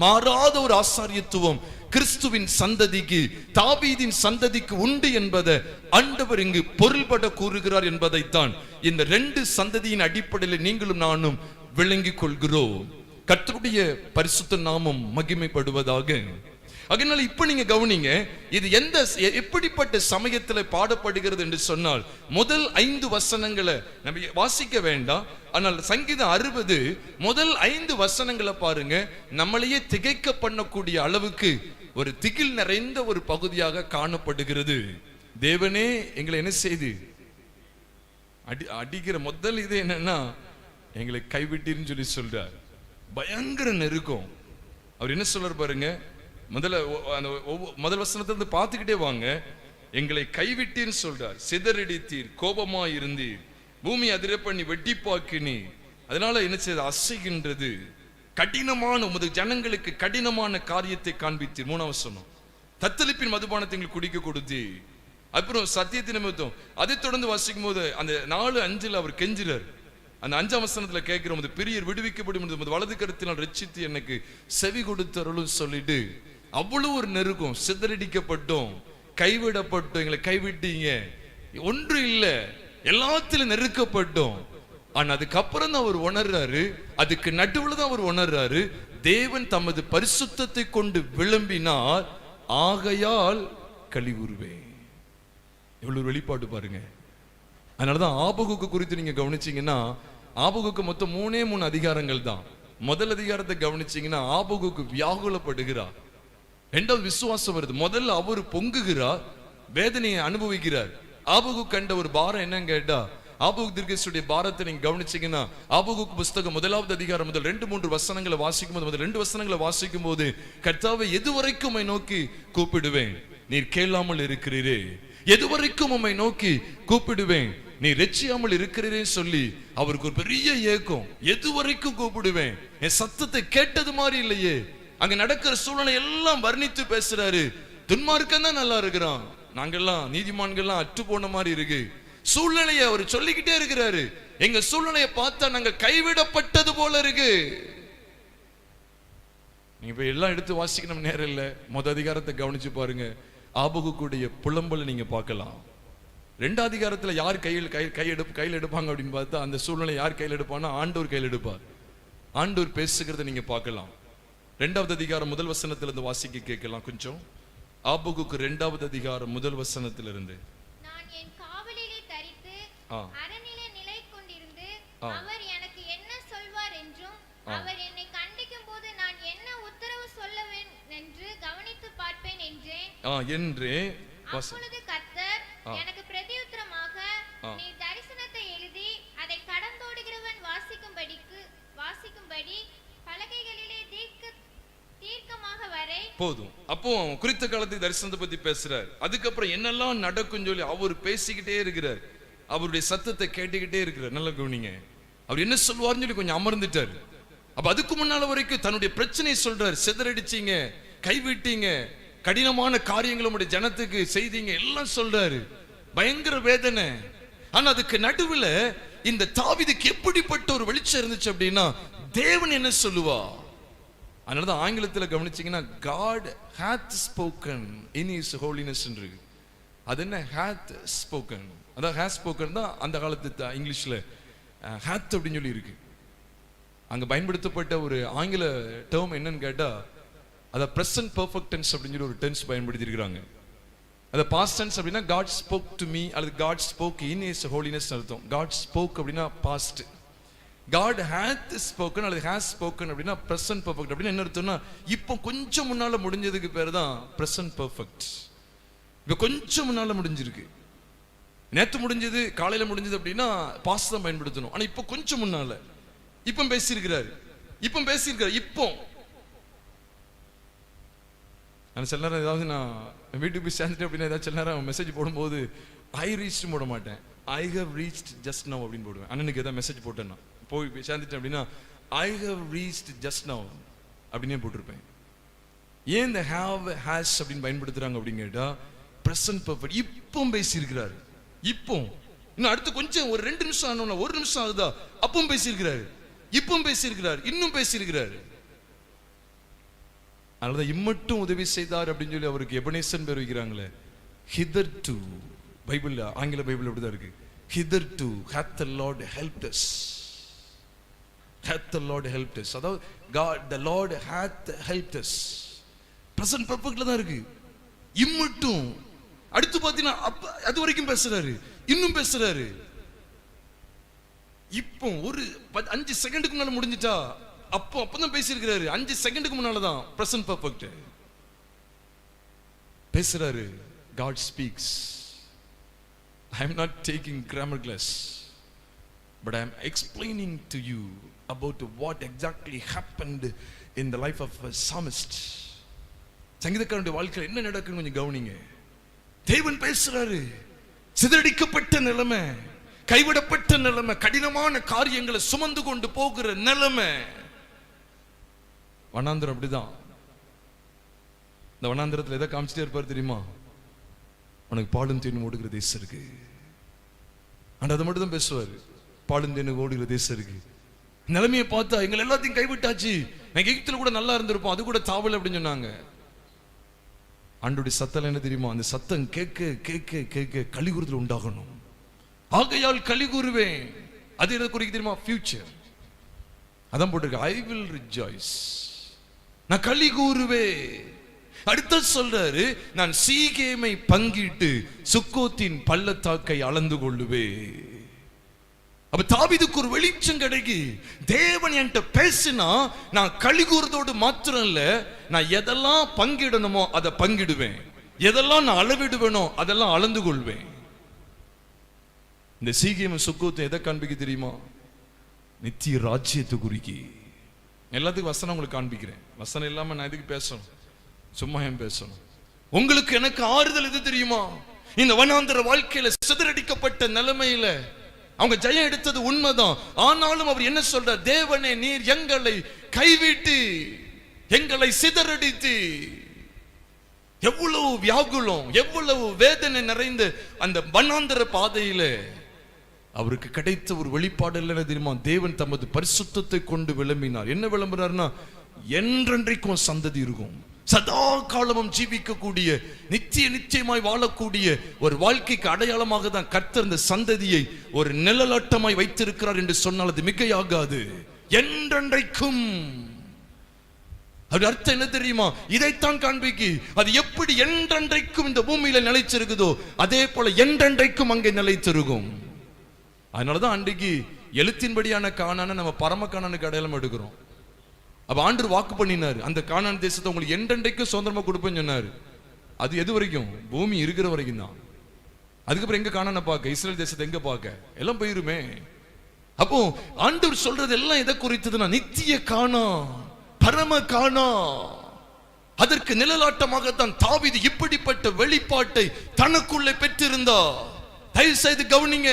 மாறாத ஒரு ஆசாரியத்துவம் கிறிஸ்துவின் சந்ததிக்கு, தாவீதின் சந்ததிக்கு உண்டு என்பதை ஆண்டவர் இங்கு பொருள்பட கூறுகிறார் என்பதைத்தான் இந்த 2 சந்ததியின் அடிப்படையில் நீங்களும் நானும் விளங்கிக் கொள்கிறோம். கர்த்தருடைய பரிசுத்த நாமம் மகிமைப்படுவதாக. அதனால இப்ப நீங்க கவனிங்க, இது எப்படிப்பட்ட சமயத்துல பாடப்படுகிறது என்று சொன்னால், முதல் 5 வசனங்களை நம்ம வாசிக்க வேண்டாம். ஆனால் சங்கீதம் 60 முதல் 5 வசனங்களை பாருங்க, நம்மளையே திகைக்க பண்ணக்கூடிய அளவுக்கு ஒரு திகில் நிறைந்த ஒரு பகுதியாக காணப்படுகிறது. தேவனே எங்களை என்ன செய்து அடிக்கிற முதல் இது என்னன்னா, எங்களை கைவிட்டீர்னு சொல்லி சொல்றார். பயங்கர நெருக்கம். அவர் என்ன சொல்றார் பாருங்க, முதல் வசனத்திலிருந்து பார்த்துக்கிட்டே வாங்க. எங்களை கைவிட்டீர்னு சொல்றார், சிதறடித்தீர், கோபமா இருந்தீர், பூமி அதிர பண்ணி வெட்டிப்பாக்கினீர், அதனால என்ன செய்து அசைகின்றது, கடினமான உமது ஜனங்களுக்கு கடினமான காரியத்தை காண்பித்தீர். 3வது வசனம், தத்தளிப்பின் மதுபானத்தை எங்களுக்கு குடிக்க கொடுத்தீர். அப்புறம் சத்தியத்தின் நிமித்தம். அதை தொடர்ந்து வாசிக்கும் போது அந்த 4:5 அவர் கெஞ்சிறார். அந்த 5ஆம் வசனத்துல கேட்கிறோம், பெரியர் விடுவிக்கப்படும் வலது கருத்தினால் ரட்சித்து எனக்கு செவி கொடுத்தருளும் சொல்லிட்டு அவ்வளவு ஒரு நெருக்கம். சிதறடிக்கப்பட்டோம், கைவிடப்பட்டோம், எங்களை கைவிட்டீங்க, ஒன்று இல்ல, எல்லாத்திலும் நெருக்கப்பட்டோம். ஆனா அதுக்கப்புறம் தான் அவர் உணர்றாரு, அதுக்கு நடுவுல தான் அவர் உணர்றாரு, தேவன் தமது பரிசுத்தத்தை கொண்டு விளம்பினார், ஆகையால் கழிவுறுவேன். எவ்வளவு வெளிப்பாடு பாருங்க. அதனாலதான் ஆபகுக்கு குறித்து நீங்க கவனிச்சீங்கன்னா, ஆபகுக்கு மொத்தம் 3 அதிகாரங்கள் தான். முதல் அதிகாரத்தை கவனிச்சீங்கன்னா ஆபகுக்கு வியாகுலப்படுகிறார், 2வது விசுவாசம் வருது. முதல்ல அவர் பொங்குகிறார், வேதனையை அனுபவிக்கிறார். ஆபகு கண்ட ஒரு பாரம் என்னன்னு கேட்டா, ஆபகு தீர்க்கதரிசியுடைய பாரத்தை நீங்க கவனிச்சீங்கன்னா, ஆபகுக்கு புஸ்தகம் 1வது அதிகாரம் முதல் 2-3 வசனங்களை வாசிக்கும் போது, முதல் 2 வசனங்களை வாசிக்கும் போது, கர்த்தாவை எதுவரைக்கும் உம்மை நோக்கி கூப்பிடுவேன், நீர் கேளாமல் இருக்கிறீரே, எதுவரைக்கும் உம்மை நோக்கி கூப்பிடுவேன், நீ ரட்சியாமல் இருக்கிறீரே சொல்லி அவருக்கு ஒரு பெரிய ஏக்கம். எதுவரைக்கும் கூப்பிடுவேன், என் சத்தத்தை கேட்டது மாதிரி இல்லையே. அங்க நடக்கிற சூழ்நிலை எல்லாம் வர்ணித்து பேசுறாரு. துன்மார்க்கன் தான் நல்லா இருக்கிறான், நாங்கெல்லாம் நீதிமான்கள்லாம் அற்று போன மாதிரி இருக்கு. சூழ்நிலையை அவர் சொல்லிக்கிட்டே இருக்கிறாரு. எங்க சூழ்நிலையை பார்த்தா நாங்க கைவிடப்பட்டது போல இருக்கு. நீங்க இப்ப எல்லாம் எடுத்து வாசிக்கணும் நேரம் இல்ல. முதல் அதிகாரத்தை கவனிச்சு பாருங்க, ஆபகுக்குடைய புலம்பலை நீங்க பார்க்கலாம். 2வது அதிகாரத்துல யார் கையில் எடுப்பாங்க அப்படின்னு பார்த்தா, அந்த சூழ்நிலை யார் கையில் எடுப்பான்னா ஆண்டவர் கையில் எடுப்பார். ஆண்டவர் பேசுகிறத நீங்க பார்க்கலாம். 2வது அதிகாரம் முதல் வசனத்திலிருந்து வாசிக்க கேட்கலாம் கொஞ்சம். ஆபகுக்கு 2வது அதிகாரம் முதல் வசனத்திலிருந்து. நான் என் காவலிலே தரித்து அரணிலே நிலை கொண்டிருந்து அவர் எனக்கு என்ன சொல்வார் என்றும் அவர் என்னை கண்டிக்கும் போது நான் என்ன உத்தரவு சொல்லுவேன் என்று கவனித்து பார்ப்பேன் என்றேன். அப்பொழுது கர்த்தர் எனக்கு பிரதியுத்தரமாக, நீ தரிசனத்தை எழுதி அதை கடந்தோடுகிறவன் வாசிக்கும்படி பலகைகளிலே தீர்க்கமாக வரை போதும். அப்போ குறித்த காலத்துக்கு தரிசனத்தை பத்தி பேசுறார். அதுக்கப்புறம் என்னெல்லாம் நடக்கும் சொல்லி அவர் பேசிக்கிட்டே இருக்கிறார். அவருடைய சத்தத்தை கேட்டுக்கிட்டே இருக்கிறார். நல்ல கவனிங்க, அவர் என்ன சொல்வார்னு சொல்லி கொஞ்சம் அமர்ந்துட்டார். அப்ப அதுக்கு முன்னால வரைக்கும் தன்னுடைய பிரச்சனையை சொல்றார். சிதறடிச்சீங்க, கைவிட்டீங்க, கடினமான காரியங்கள் உடைய ஜனத்துக்கு செய்தீங்க, எல்லாம் சொல்றாரு. பயங்கர வேதனை. ஆனா அதுக்கு நடுவுல இந்த தாவீதுக்கு எப்படிப்பட்ட ஒரு வெளிச்சம் இருந்துச்சு அப்படின்னா, தேவன் என்ன சொல்லுவா. அதனாலதான் ஆங்கிலத்துல கவனிச்சீங்கன்னா God hath spoken in his holiness என்று. அது என்ன hath spoken, அதான் has spoken தான் அந்த காலத்து இங்கிலீஷ்ல hath அப்படின்னு சொல்லி இருக்கு. அங்க பயன்படுத்தப்பட்ட ஒரு ஆங்கில டேர்ம் என்னன்னு கேட்டா, அத present perfect tense அப்படின்னு சொல்லி ஒரு டென்ஸ் பயன்படுத்தி இருக்காங்க. அத past tense அப்படின்னா God spoke to me அல்லது God spoke in his holiness அர்த்தம். God spoke அப்படின்னா past, God hath spoken அல்லது has spoken அப்படின்னா present perfect அப்படின்னா என்ன அர்த்தம்னா இப்போ கொஞ்சம் முன்னால முடிஞ்சதுக்கு பேர் தான் present perfect. இப்போ கொஞ்சம் முன்னால முடிஞ்சிருக்கு. நேத்து முடிஞ்சது காலையில முடிஞ்சது அப்படின்னா பாஸ்ட் தான் பயன்படுத்தணும். ஆனா இப்போ கொஞ்சம் முன்னால இப்போ பேசியிருக்கிறாரு. இப்போ ஆனால் சில நேரம் ஏதாவது நான் வீட்டுக்கு போய் சேர்ந்துட்டு அப்படின்னா ஏதாவது சில நேரம் மெசேஜ் போடும்போது ஐ ரீச்டு போட மாட்டேன், I have reached just now அப்படின்னு போடுவேன். அண்ணனுக்கு ஏதாவது மெசேஜ் போட்டேன்னா போய் சேர்ந்துட்டேன் அப்படின்னா I have reached just now அப்படின்னே போட்டிருப்பேன். ஏன் இந்த ஹாவ் ஹேஸ் அப்படின்னு பயன்படுத்துறாங்க அப்படின்னு கேட்டா பிரசன்ட் பர்ஃபெக்ட். இப்போ பேசியிருக்கிறாரு. இப்போ இன்னும் அடுத்து கொஞ்சம் ஒரு 2 நிமிஷம் ஆனோம்னா 1 நிமிஷம் ஆகுதா அப்பவும் பேசியிருக்கிறாரு, இப்போ பேசியிருக்கிறார், இன்னும் பேசியிருக்கிறாரு. அதனாலதான் இம்மட்டும் உதவி செய்தார் அப்படின்னு சொல்லி அவருக்கு எபனேசன் பேர் வைக்கிறாங்களே. hitherto பைபிள்ல ஆங்கில பைபிள் அப்படிதான் இருக்கு. hitherto hath the Lord helped us. hath the Lord helped us. அதாவது God the Lord hath helped us. Present பர்ஃபெக்ட்ல தான் இருக்கு. இம்மட்டும் அடுத்து பாத்தீங்கன்னா அது வரைக்கும் பேசுறாரு, இன்னும் பேசுறாரு. இப்போ ஒரு 5 செகண்டுக்கு முன்னால முடிஞ்சிட்டா அப்பதான் பேசியிருக்கிறாரு. 5 செகண்டுக்கு முன்னாலதான் பிரசன்ட் பர்ஃபெக்ட் பேசுறாரு. God speaks. I am not taking grammar class, but I am explaining to you about what exactly happened in the life of a psalmist. சங்கீதக்காரனுடைய வாழ்க்கையில் என்ன நடக்குன்னு கொஞ்சம் கவனிங்க. தேவன் பேசுறாரு. சிதறடிக்கப்பட்ட நிலைமை, கைவிடப்பட்ட நிலைமை, கடினமான காரியங்களை சுமந்து கொண்டு போகிற நிலைமை. வனாந்திரம் அப்படிதான். இந்த வனாந்திரத்தில் எதை காமிச்சிட்டே இருப்பார் தெரியுமா? உனக்கு பாலும் தேனும் ஓடுகிற தேசம் இருக்கு. ஆனா அதை மட்டும் தான் பேசுவாரு. பாலும் தேனும் ஓடுகிற தேசம் இருக்கு. நிலைமையை பார்த்தா எங்களை எல்லாத்தையும் கைவிட்டாச்சு, நாங்க எகிப்தில கூட நல்லா இருந்திருப்போம், அது கூட தாவல் அப்படின்னு சொன்னாங்க. ஆண்டோடைய சத்தம் என்ன தெரியுமா? அந்த சத்தம் கேட்க கேட்க கேட்க கலிகூறுதல் உண்டாகணும். ஆகையால் கலிகூறுவேன். அது எதை குறிக்க தெரியுமா? ஃபியூச்சர். அதான் போட்டிருக்கு, ஐ வில் ரிஜாய்ஸ், நான் களி கூறுவே. அடுத்த சொல்றாரு, நான் சீகேமை பங்கிட்டு சுக்கோத்தின் பள்ளத்தாக்கை அளந்து கொள்ளுவே. அப்ப தாவீதுக்கு ஒரு வெளிச்சம் கிடைக்கு. தேவன் என்கிட்ட பேசினா நான் களி கூறுறதோடு மாத்திரம் இல்ல, நான் எதெல்லாம் பங்கிடணுமோ அதை பங்கிடுவேன், எதெல்லாம் நான் அளவிடுவேனோ அதெல்லாம் அளந்து கொள்வேன். இந்த சீகேமை சுக்கோத்தை எதை காண்பிக்க தெரியுமா? நித்திய ராஜ்யத்தை குறிக்கி. எல்லாத்துக்கும் வசனம் உங்களுக்கு காண்பிக்கிறேன். வசனம் இல்லாம நான் எதுக்கு பேசணும்? சும்மா ஏன் பேசணும்? உங்களுக்கு எனக்கு ஆறுதல் எது தெரியுமா? இந்த வனாந்தர வாழ்க்கையில சிதறடிக்கப்பட்ட நிலைமையில அவங்க ஜெயம் எடுத்தது உண்மைதான். ஆனாலும் அவர் என்ன சொல்றார்? தேவனே, நீர் எங்களை கைவிட்டு எங்களை சிதறடித்து. எவ்வளவு வியாகுலம், எவ்வளவு வேதனை நிறைந்த அந்த வனாந்தர பாதையில அவருக்கு கிடைத்த ஒரு வெளிப்பாடு என்ன தெரியுமா? தேவன் தமது பரிசுத்தத்தை கொண்டு விளம்பினார். என்ன விளம்புறாருன்னா, என்றென்றைக்கும் சந்ததி இருக்கும், சதா காலமும் ஜீவிக்கக்கூடிய, நிச்சயமாய் வாழக்கூடிய ஒரு வாழ்க்கைக்கு அடையாளமாக தான் கர்த்தர் இந்த சந்ததியை ஒரு நிழலாட்டமாய் வைத்திருக்கிறார் என்று சொன்னால் அது மிகையாகாது. என்றென்றைக்கும். அது அர்த்தம் என்ன தெரியுமா? இதைத்தான் காண்பிக்கு. அது எப்படி என்றென்றைக்கும் இந்த பூமியில நிலைச்சிருக்குதோ அதே போல என்றென்றைக்கும் அங்கே நிலைத்திருக்கும். அதனாலதான் அன்றைக்கு எழுத்தின்படியான கானான நம்ம பரம கானானுக்கு அடையாளம் எடுக்கிறோம். அப்ப ஆண்டவர் வாக்கு பண்ணினார், அந்த கானான் தேசத்தை உங்களுக்கு என்றென்றைக்கும் சுதந்திரமா கொடுப்பேன்னு சொன்னாரு. அது எது வரைக்கும்? பூமி இருக்கிற வரைக்கும் தான். அதுக்கப்புறம் எங்க கானானை பார்க்க? இஸ்ரேல் தேசத்தை எங்க பார்க்க? எல்லாம் போயிருமே. அப்போ ஆண்டவர் சொல்றது எல்லாம் எதை குறித்ததுன்னா நித்திய கானா, பரம கானா. அதற்கு நிழலாட்டமாகத்தான் தாவீது இப்படிப்பட்ட வெளிப்பாட்டை தனக்குள்ளே பெற்றிருந்தா. தயவு செய்து கவனிங்க.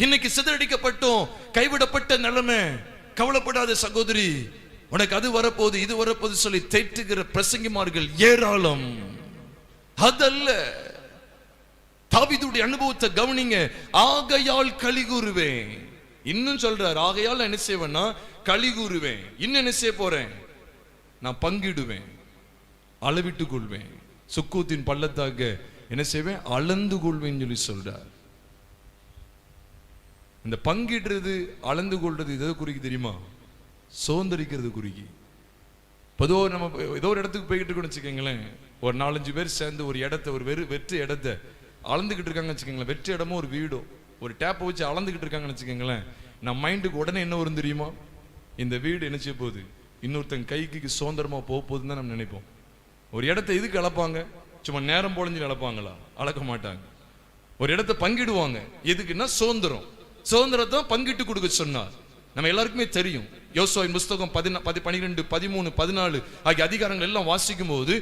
இன்னைக்கு சிதறடிக்கப்பட்டோம், கைவிடப்பட்ட நிலைமை. கவலைப்படாத சகோதரி, உனக்கு அது வரப்போகுது இது வரப்போகுது சொல்லி தேற்றுகிற பிரசங்கிமார்கள் ஏராளம். அதல்ல, தாவீதுடைய அனுபவத்தை கவனிங்க. ஆகையால் களி கூறுவேன். இன்னும் சொல்றார், ஆகையால் என்ன செய்வேன்னா களி கூறுவேன். இன்னும் என்ன செய்ய போறேன்? நான் பங்கிடுவேன், அளவிட்டுக் கொள்வேன். சுக்கோத்தின் பள்ளத்தாக்க என்ன செய்வேன்? அளந்து கொள்வேன் சொல்லி சொல்றார். இந்த பங்கிடுறது, அளந்து கொள்றது எதை குறிக்கு தெரியுமா? சுதந்திரிக்கிறது குறிக்கி. பொதுவாக நம்ம ஏதோ ஒரு இடத்துக்கு போய்கிட்டு இருக்கோம்னு வச்சுக்கோங்களேன், ஒரு 4-5 பேர் சேர்ந்து ஒரு இடத்த, ஒரு வெற்று இடத்த அளந்துகிட்டு இருக்காங்கன்னு வச்சுக்கோங்களேன். வெற்று இடமோ ஒரு வீடோ ஒரு டேப்பை வச்சு அளந்துகிட்டு இருக்காங்கன்னு வச்சுக்கோங்களேன். நம்ம மைண்டுக்கு உடனே என்ன வரும் தெரியுமா? இந்த வீடு என்ன செய்ய போகுது, இன்னொருத்தன் கைக்கு சுதந்திரமா போக போகுதுன்னு தான் நம்ம நினைப்போம். ஒரு இடத்த எதுக்கு அளப்பாங்க? சும்மா நேரம் பொழிஞ்சு அளப்பாங்களா? அளக்க மாட்டாங்க. ஒரு இடத்த பங்கிடுவாங்க. எதுக்குன்னா சுதந்திரத்தை பங்கிட்டு கொடுக்க சொன்னார். நம்ம எல்லாருக்குமே தெரியும். யோசுவாவின் புஸ்தகம் 12, 13, 14 ஆகிய அதிகாரங்கள் எல்லாம் வாசிக்கும் போது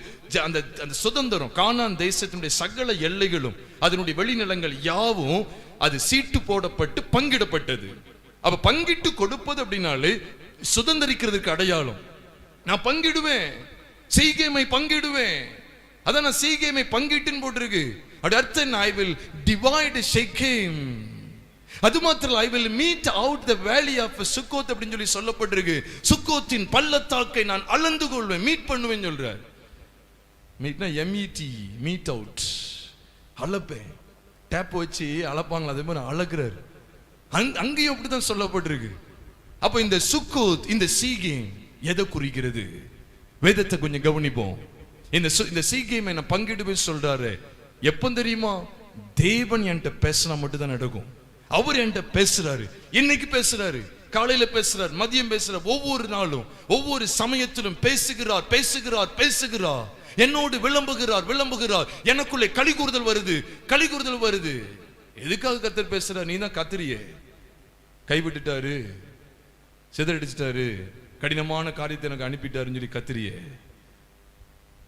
அந்த சுதந்திரம், கானான் தேசத்தினுடைய சகல எல்லைகளும் அதனுடைய வெளிநிலங்கள் யாவும் அது சீட்டு போடப்பட்டு பங்கிடப்பட்டது. அப்ப பங்கிட்டு கொடுப்பது அப்படின்னாலே சுதந்திரிக்கிறதுக்கு அடையாளம். நான் பங்கிடுவேன், சீகேமை பங்கிடுவேன். அதான் நான் சீகேமை பங்கிட்டுன்னு போட்டிருக்கு. அப்படி அர்த்தம் I will divide Shechem. அது மாத்திரம் I will meet out the valley of Sukkot அப்படின்னு சொல்லி சொல்லப்பட்டிருக்கு. சுக்கோத்தின் பள்ளத்தாக்கை நான் அளந்து கொள்வேன், மீட் பண்ணுவேன் சொல்றார். மீட்னா MET, மீட் அவுட், அளப்பேன். டேப் வச்சு அளப்பாங்களா, அதே மாதிரி அளக்குறாரு. அங்கேயும் அப்படிதான் சொல்லப்பட்டிருக்கு. அப்ப இந்த சுக்கோத், இந்த சீகேம் எதை குறிக்கிறது? வேதத்தை கொஞ்சம் கவனிப்போம். இந்த சீகேமை நான் பங்கிடுவேன் சொல்றாரு. எப்ப தெரியுமா? தேவன் என்கிட்ட பேசினா மட்டும் தான் நடக்கும். அவர் என்கிட்ட பேசுறாரு. இன்னைக்கு பேசுறாரு, காலையில பேசுறார், மதியம் பேசுறார், ஒவ்வொரு நாளும் ஒவ்வொரு சமயத்திலும் பேசுகிறார், பேசுகிறார், பேசுகிறார். என்னோடு விளம்புகிறார். எனக்குள்ளே களிகூறுதல் வருது. எதுக்காக கர்த்தர் பேசுறார்? நீ தான் கத்திரியே, கைவிட்டுட்டாரு, சிதறடிச்சிட்டாரு, கடினமான காரியத்தை எனக்கு அனுப்பிட்டாருன்னு சொல்லி கத்திரியே.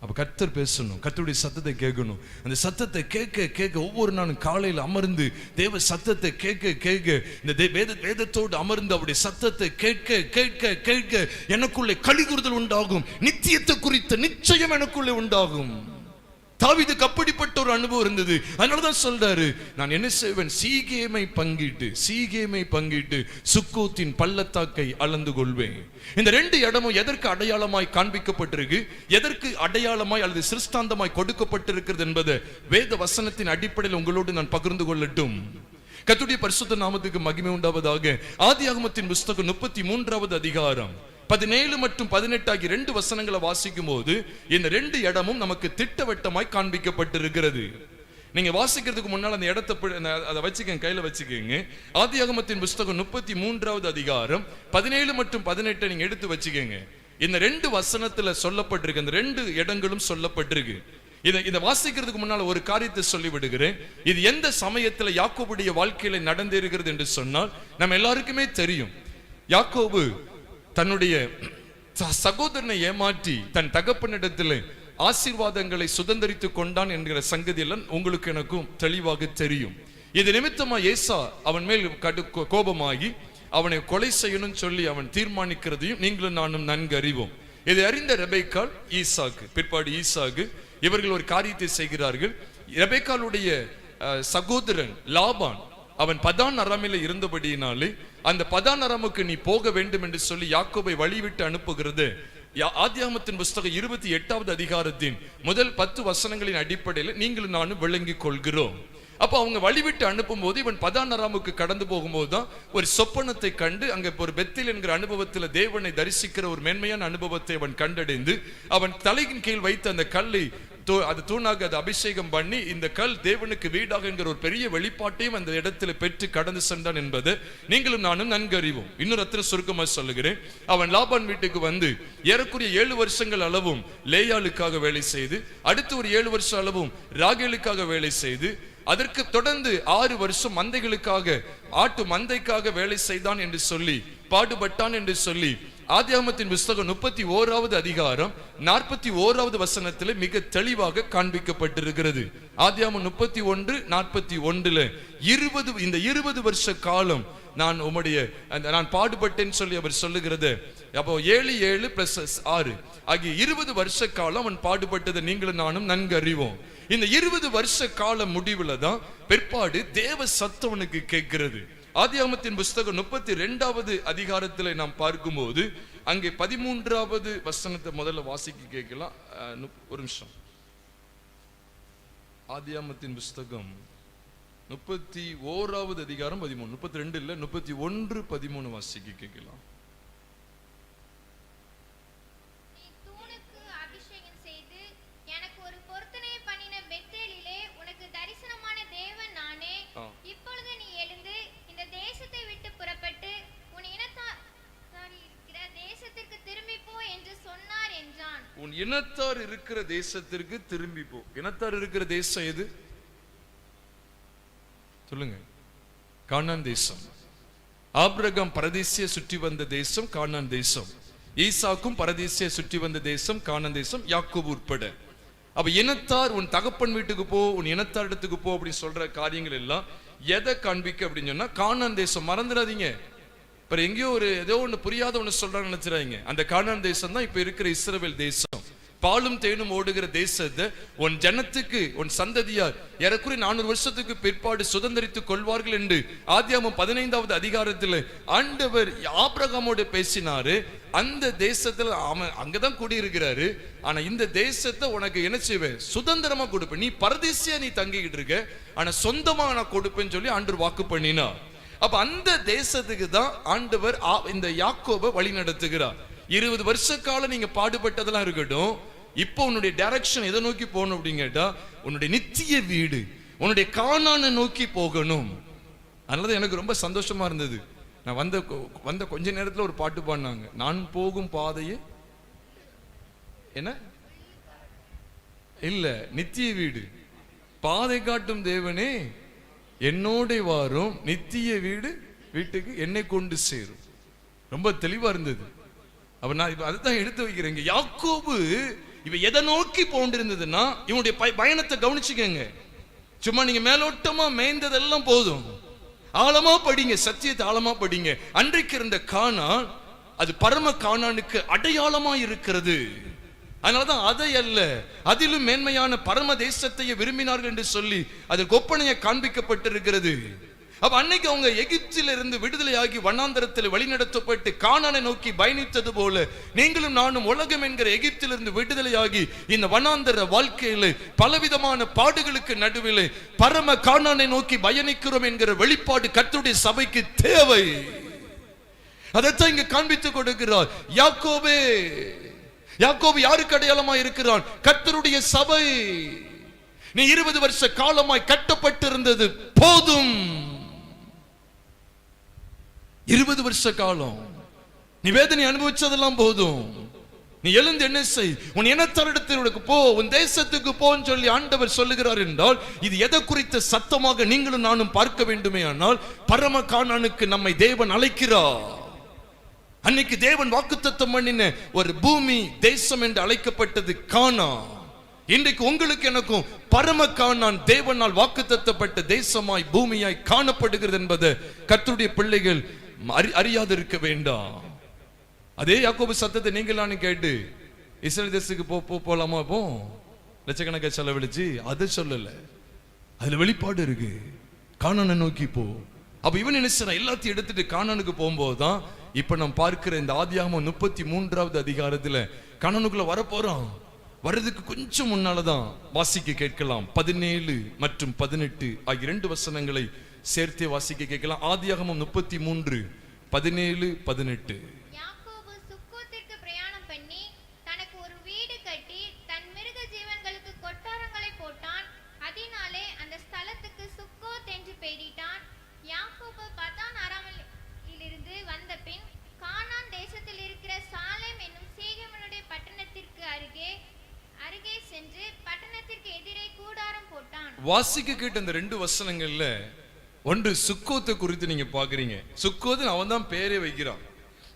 அப்ப கர்த்தர் பேசணும், கர்த்தருடைய சத்தத்தை கேட்கணும். அந்த சத்தத்தை கேட்க ஒவ்வொரு நாளும் காலையில் அமர்ந்து தேவ சத்தத்தை கேட்க இந்த வேதத்தோடு அமர்ந்து அவருடைய சத்தத்தை கேட்க எனக்குள்ளே களிகூறுதல் உண்டாகும். நித்தியத்தை குறித்த நிச்சயம் எனக்குள்ளே உண்டாகும். தாவீதுக்கு அப்படிப்பட்ட ஒரு அனுபவம் இருந்தது. அதனாலதான் சொல்றாரு, நான் என்ன செய்வேன்? சீகேமை பங்கிட்டு சுக்கோத்தின் பள்ளத்தாக்கை அளந்து கொள்வேன். இந்த ரெண்டு இடமும் எதற்கு அடையாளமாய் காண்பிக்கப்பட்டிருக்கு, எதற்கு அடையாளமாய் அல்லது சிருஷ்டாந்தமாய் கொடுக்கப்பட்டிருக்கிறது என்பதை வேத வசனத்தின் அடிப்படையில் உங்களோடு நான் பகிர்ந்து கொள்ளட்டும். கர்த்தருடைய பரிசுத்த நாமத்துக்கு மகிமை உண்டாவதாக. ஆதியாகமத்தின் புஸ்தகம் 33வது அதிகாரம் 17 மற்றும் 18 ஆகிய 2 வசனங்களை வாசிக்கும் போது இந்த ரெண்டு இடமும் நமக்கு திட்டவட்டமாய் காண்பிக்கப்பட்டிருக்கிறது. நீங்க வாசிக்கிறதுக்கு முன்னால் அந்த இடத்தை அதை வச்சுக்கங்க, கையில வச்சுக்கங்க. ஆதியாகமத்தின் புஸ்தகம் 33வது அதிகாரம் 17 மற்றும் 18 நீங்க எடுத்து வச்சுக்கங்க. இந்த 2 வசனத்துல சொல்லப்பட்டிருக்கு, இந்த 2 இடங்களும் சொல்லப்பட்டிருக்கு. இதை வாசிக்கிறதுக்கு முன்னால ஒரு காரியத்தை சொல்லி விடுகிறேன். இது எந்த சமயத்துல யாக்கோபுடைய வாழ்க்கையில நடந்திருக்கிறது என்று சொன்னால் நம்ம எல்லாருக்குமே தெரியும். யாக்கோபு தன்னுடைய சகோதரனை ஏமாற்றி தன் தகப்பனிடத்தில் ஆசீர்வாதங்களை சுதந்திரித்துக் கொண்டான் என்கிற சங்கதி எல்லாம் உங்களுக்கு எனக்கும் தெளிவாக தெரியும். இது நிமித்தமா ஏசா அவன் மேல் கோபமாகி அவனை கொலை செய்யணும் சொல்லி அவன் தீர்மானிக்கிறதையும் நீங்களும் நானும் நன்கு அறிவோம். இதை அறிந்த ரெபெக்காள் பிற்பாடு ஈசாக்கு இவர்கள் ஒரு காரியத்தை செய்கிறார்கள். ரெபெக்காளுடைய சகோதரன் லாபான் அவன் பதான் அராமில இருந்தபடியினாலே அந்த பதான் அராமுக்கு நீ போக வேண்டும் என்று சொல்லி யாக்கோபை வழிவிட்டு அனுப்புகிறது. ஆதியாகமத்தின் புஸ்தகம் 28வது அதிகாரத்தின் முதல் 10 வசனங்களின் அடிப்படையில் நீங்களும் நானும் விளங்கிக் கொள்கிறோம். அப்ப அவங்க வழிவிட்டு அனுப்பும் போது இவன் பதான் அராமுக்கு கடந்து போகும்போது தான் ஒரு சொப்பனத்தை கண்டு அங்க ஒரு பெத்தேல் என்கிற அனுபவத்தில் தேவனை தரிசிக்கிற ஒரு மேன்மையான அனுபவத்தை அவன் கண்டடைந்து அவன் தலையின் கீழ் வைத்து அந்த கல்லை அது தூணாக அது அபிஷேகம் பண்ணி இந்த கல் தேவனுக்கு வீடாக என்கிற ஒரு பெரிய வெளிப்பாட்டையும் அந்த இடத்துல பெற்று கடந்து சென்றான் என்பது நீங்களும் நானும் நன்கு அறிவோம். இன்னொரு அத்தனை சுருக்கமாக சொல்லுகிறேன். அவன் லாபான் வீட்டுக்கு வந்து ஏறக்குறைய 7 வருஷங்கள் அளவும் லேயாளுக்காக வேலை செய்து, அடுத்து ஒரு 7 வருஷம் அளவும் ராகேலுக்காக வேலை செய்து, அதற்கு தொடர்ந்து 6 வருஷம் மந்தைகளுக்காக ஆட்டு மந்தைக்காக வேலை செய்தான் என்று சொல்லி பாடுபட்டான் என்று சொல்லி ஆதியாகமத்தின் புஸ்தகம் 31வது அதிகாரம் 41வது வசனத்திலே மிக தெளிவாக காண்பிக்கப்பட்டிருக்கிறது. ஆதியாகமம் 31:41 இந்த 20 வருஷ காலம் நான் பாடுபட்டேன்னு சொல்லி அவர் சொல்லுகிறது. அப்போ 7 + 6 ஆகிய 20 வருஷ காலம் அவன் பாடுபட்டதை நீங்களும் நானும் நன்கு அறிவோம். இந்த 20 வருஷ கால முடிவுல தான் பிற்பாடு தேவ சத்தவனுக்கு கேட்கிறது. ஆதியாகமத்தின் புஸ்தகம் 32வது அதிகாரத்தில் நாம் பார்க்கும்போது அங்கே 13வது வசனத்தை முதல்ல வாசிக்க கேட்கலாம். ஒரு நிமிஷம். ஆதியாகமத்தின் புஸ்தகம் 31வது அதிகாரம் 13, 32 இல்ல 31, 13 வாசிக்க கேட்கலாம். இனத்தார் இருக்கிற தேசத்திற்கு திரும்பி போ. இனத்தார் இருக்கிற தேசம் எது சொல்லுங்க? கானான் தேசம். ஆபிரகாம் பரதேசிய சுற்றி வந்த தேசம் கானான் தேசம். ஈசாக்கும் பரதேசிய சுற்றி வந்த தேசம் கானான் தேசம், யாக்கோபு உட்பட. அப்ப இனத்தார் உன் தகப்பன் வீட்டுக்கு போ, உன் இனத்தார் இடத்துக்கு போ அப்படின்னு சொல்ற காரியங்கள் எல்லாம் எதை காண்பிக்க அப்படின்னு சொன்னா கானான் தேசம். மறந்துடாதீங்க. இப்ப எங்கேயோ ஏதோ ஒண்ணு புரியாத ஒண்ணு சொல்றாங்க நினைச்சிடாதீங்க. அந்த கானான் தேசம் தான் இப்ப இருக்கிற இஸ்ரவேல் தேசம். பாலும் தேனும் ஓடுகிற தேசத்தை உன் ஜனத்துக்கு, உன் சந்ததியார் ஏறக்குறைய 400 வருஷத்துக்கு பிற்பாடு சுதந்திரித்துக் கொள்வார்கள் என்று ஆதியாகமம் 15வது அதிகாரத்தில் ஆண்டவர் ஆபிரகாமோடு பேசினாரு. அந்த தேசத்துல அவன் அங்கதான் குடியிருக்கிறாரு. ஆனா இந்த தேசத்தை உனக்கு என்ன செய்வேன்? சுதந்திரமா கொடுப்பேன். நீ பரதேசியா நீ தங்கிக்கிட்டு இருக்க, ஆனா சொந்தமா நான் கொடுப்பேன்னு சொல்லி ஆண்டவர் வாக்கு பண்ணினா. அப்ப அந்த தேசத்துக்கு தான் ஆண்டவர் இந்த யாக்கோபை வழி நடத்துகிறார். 20 வருஷ காலம் நீங்க பாடுபட்டதெல்லாம் இருக்கட்டும், இப்போ உன்னுடைய டைரக்ஷன் எதை நோக்கி போகணும் அப்படின்னு கேட்டா உன்னுடைய நித்திய வீடு, உன்னுடைய கானானை நோக்கி போகணும். அதனால எனக்கு ரொம்ப சந்தோஷமா இருந்தது. நான் வந்த கொஞ்ச நேரத்துல ஒரு பாட்டு பாடினாங்க, நான் போகும் பாதையே என்ன இல்ல நித்திய வீடு, பாதை காட்டும் தேவனே என்னோட வாரும், நித்திய வீட்டுக்கு என்னை கொண்டு சேரும். ரொம்ப தெளிவா இருந்தது. அப்ப நான் இப்ப அதுதான் எடுத்து வைக்கிறேங்க. யாக்கோபு இவ எதை நோக்கி போண்டிருந்ததுன்னா இவனுடைய பயணத்தை கவனிச்சுக்கங்க. சும்மா நீங்க மேலோட்டமா மேய்ந்ததெல்லாம் போதும், ஆழமா படிங்க, சத்தியத்தை ஆழமா படிங்க. அன்றைக்கு இருந்த கானான் அது பரம கானானுக்கு அடையாளமா இருக்கிறது. அதனாலதான் அதை அல்ல, அதிலும் மேன்மையான பரம தேசத்தையே விரும்பினார்கள் என்று சொல்லி அது கொப்பனையை காண்பிக்கப்பட்டிருக்கிறது. அப்ப அன்னைக்கு அவங்க எகிப்தில் இருந்து விடுதலையாகி வண்ணாந்தரத்தில் வழிநடத்தப்பட்டு கானானை நோக்கி பயணித்தது போல நீங்களும் நானும் உலகம் என்கிற எகிப்திலிருந்து விடுதலையாகி இந்த வண்ணாந்தர வாழ்க்கையில பலவிதமான பாடுகளுக்கு நடுவில் பரம கானானை நோக்கி பயணிக்கிறோம் என்கிற வெளிப்பாடு கர்த்தருடைய சபைக்கு தேவை. அதைத்தான் இங்க காண்பித்துக் கொடுக்கிறார். யாக்கோபு யாருக்கு அடையாளமா இருக்கிறான்? கர்த்தருடைய சபை. நீ 20 வருஷ காலமாய் கட்டப்பட்டிருந்தது போதும். 20 வருஷ காலம் நீ வேதனை அனுபவிச்சதெல்லாம் போதும். நீ எழுந்து என்ன செய்? உன் இனத்தாரிடத்திற்கு போ, உன் தேசத்துக்கு போன்னு சொல்லி ஆண்டவர் சொல்லுகிறார் என்றால் இது எதை குறித்த சத்தமாக நீங்களும் நானும் பார்க்க வேண்டுமே. ஆனால் பரம கானானுக்கு நம்மை தேவன் அழைக்கிறார். அன்னைக்கு தேவன் வாக்குத்தத்தம் பண்ணின ஒரு பூமி தேசம் என்று அழைக்கப்பட்டது கானான். இன்றைக்கு உங்களுக்கு எனக்கும் பரம கானான் தேவனால் வாக்குத்தத்தப்பட்ட தேசமாய் பூமியாய் காணப்படுகிறது என்பதை கர்த்தருடைய பிள்ளைகள் அறியாது இருக்க வேண்டாம். அதே யாக்கோபு சத்தத்தை நீங்களான்னு கேட்டு இஸ்ரேல் தேசத்துக்கு போலாமா? போ, லட்சக்கணக்கை செலவழிச்சு அதை சொல்லல, அதுல வெளிப்பாடு இருக்கு. கானானை நோக்கி போ. அப்ப இவன் என்ன செய்யறான்? எல்லாத்தையும் எடுத்துட்டு கானானுக்கு போகும்போதுதான் இப்ப நாம் பார்க்கிற இந்த ஆதியாகமம் 33வது அதிகாரத்துல கானானுக்குள்ள வரப்போறான். வர்றதுக்கு கொஞ்சம் முன்னாலதான் வாசிக்க கேட்கலாம். 17 மற்றும் 18 ஆகிய 2 வசனங்களை சேர்த்தே வாசிக்க கேட்கலாம். ஆதியாகமம் 33 17 18. யாக்கோபு சுக்கோத்திற்கு பிரயாணம் பண்ணி தனக்கு ஒரு வீடு கட்டி தன் மிருக ஜீவன்களுக்கு கொட்டாரங்களை போட்டான். அதனாலே அந்த ஸ்தலத்துக்கு சுக்கோத் என்று பெயரிட்டான். யாக்கோபு பதான் அராமிலிருந்து வந்த பின் கானான் தேசத்தில் இருக்கிற சாலேம் என்னும் சீகேமுடைய பட்டணத்திற்கு அருகே சென்று பட்டணத்திற்கு எதிரே கூடாரம் போட்டான். வாசிக்க கேட்ட இந்த 2 வசனங்கள்ல ஒன்று சுக்கோத்தை குறித்து நீங்க பாக்குறீங்க. சுக்கோத் அவன் தான் பேரே வைக்கிறான்.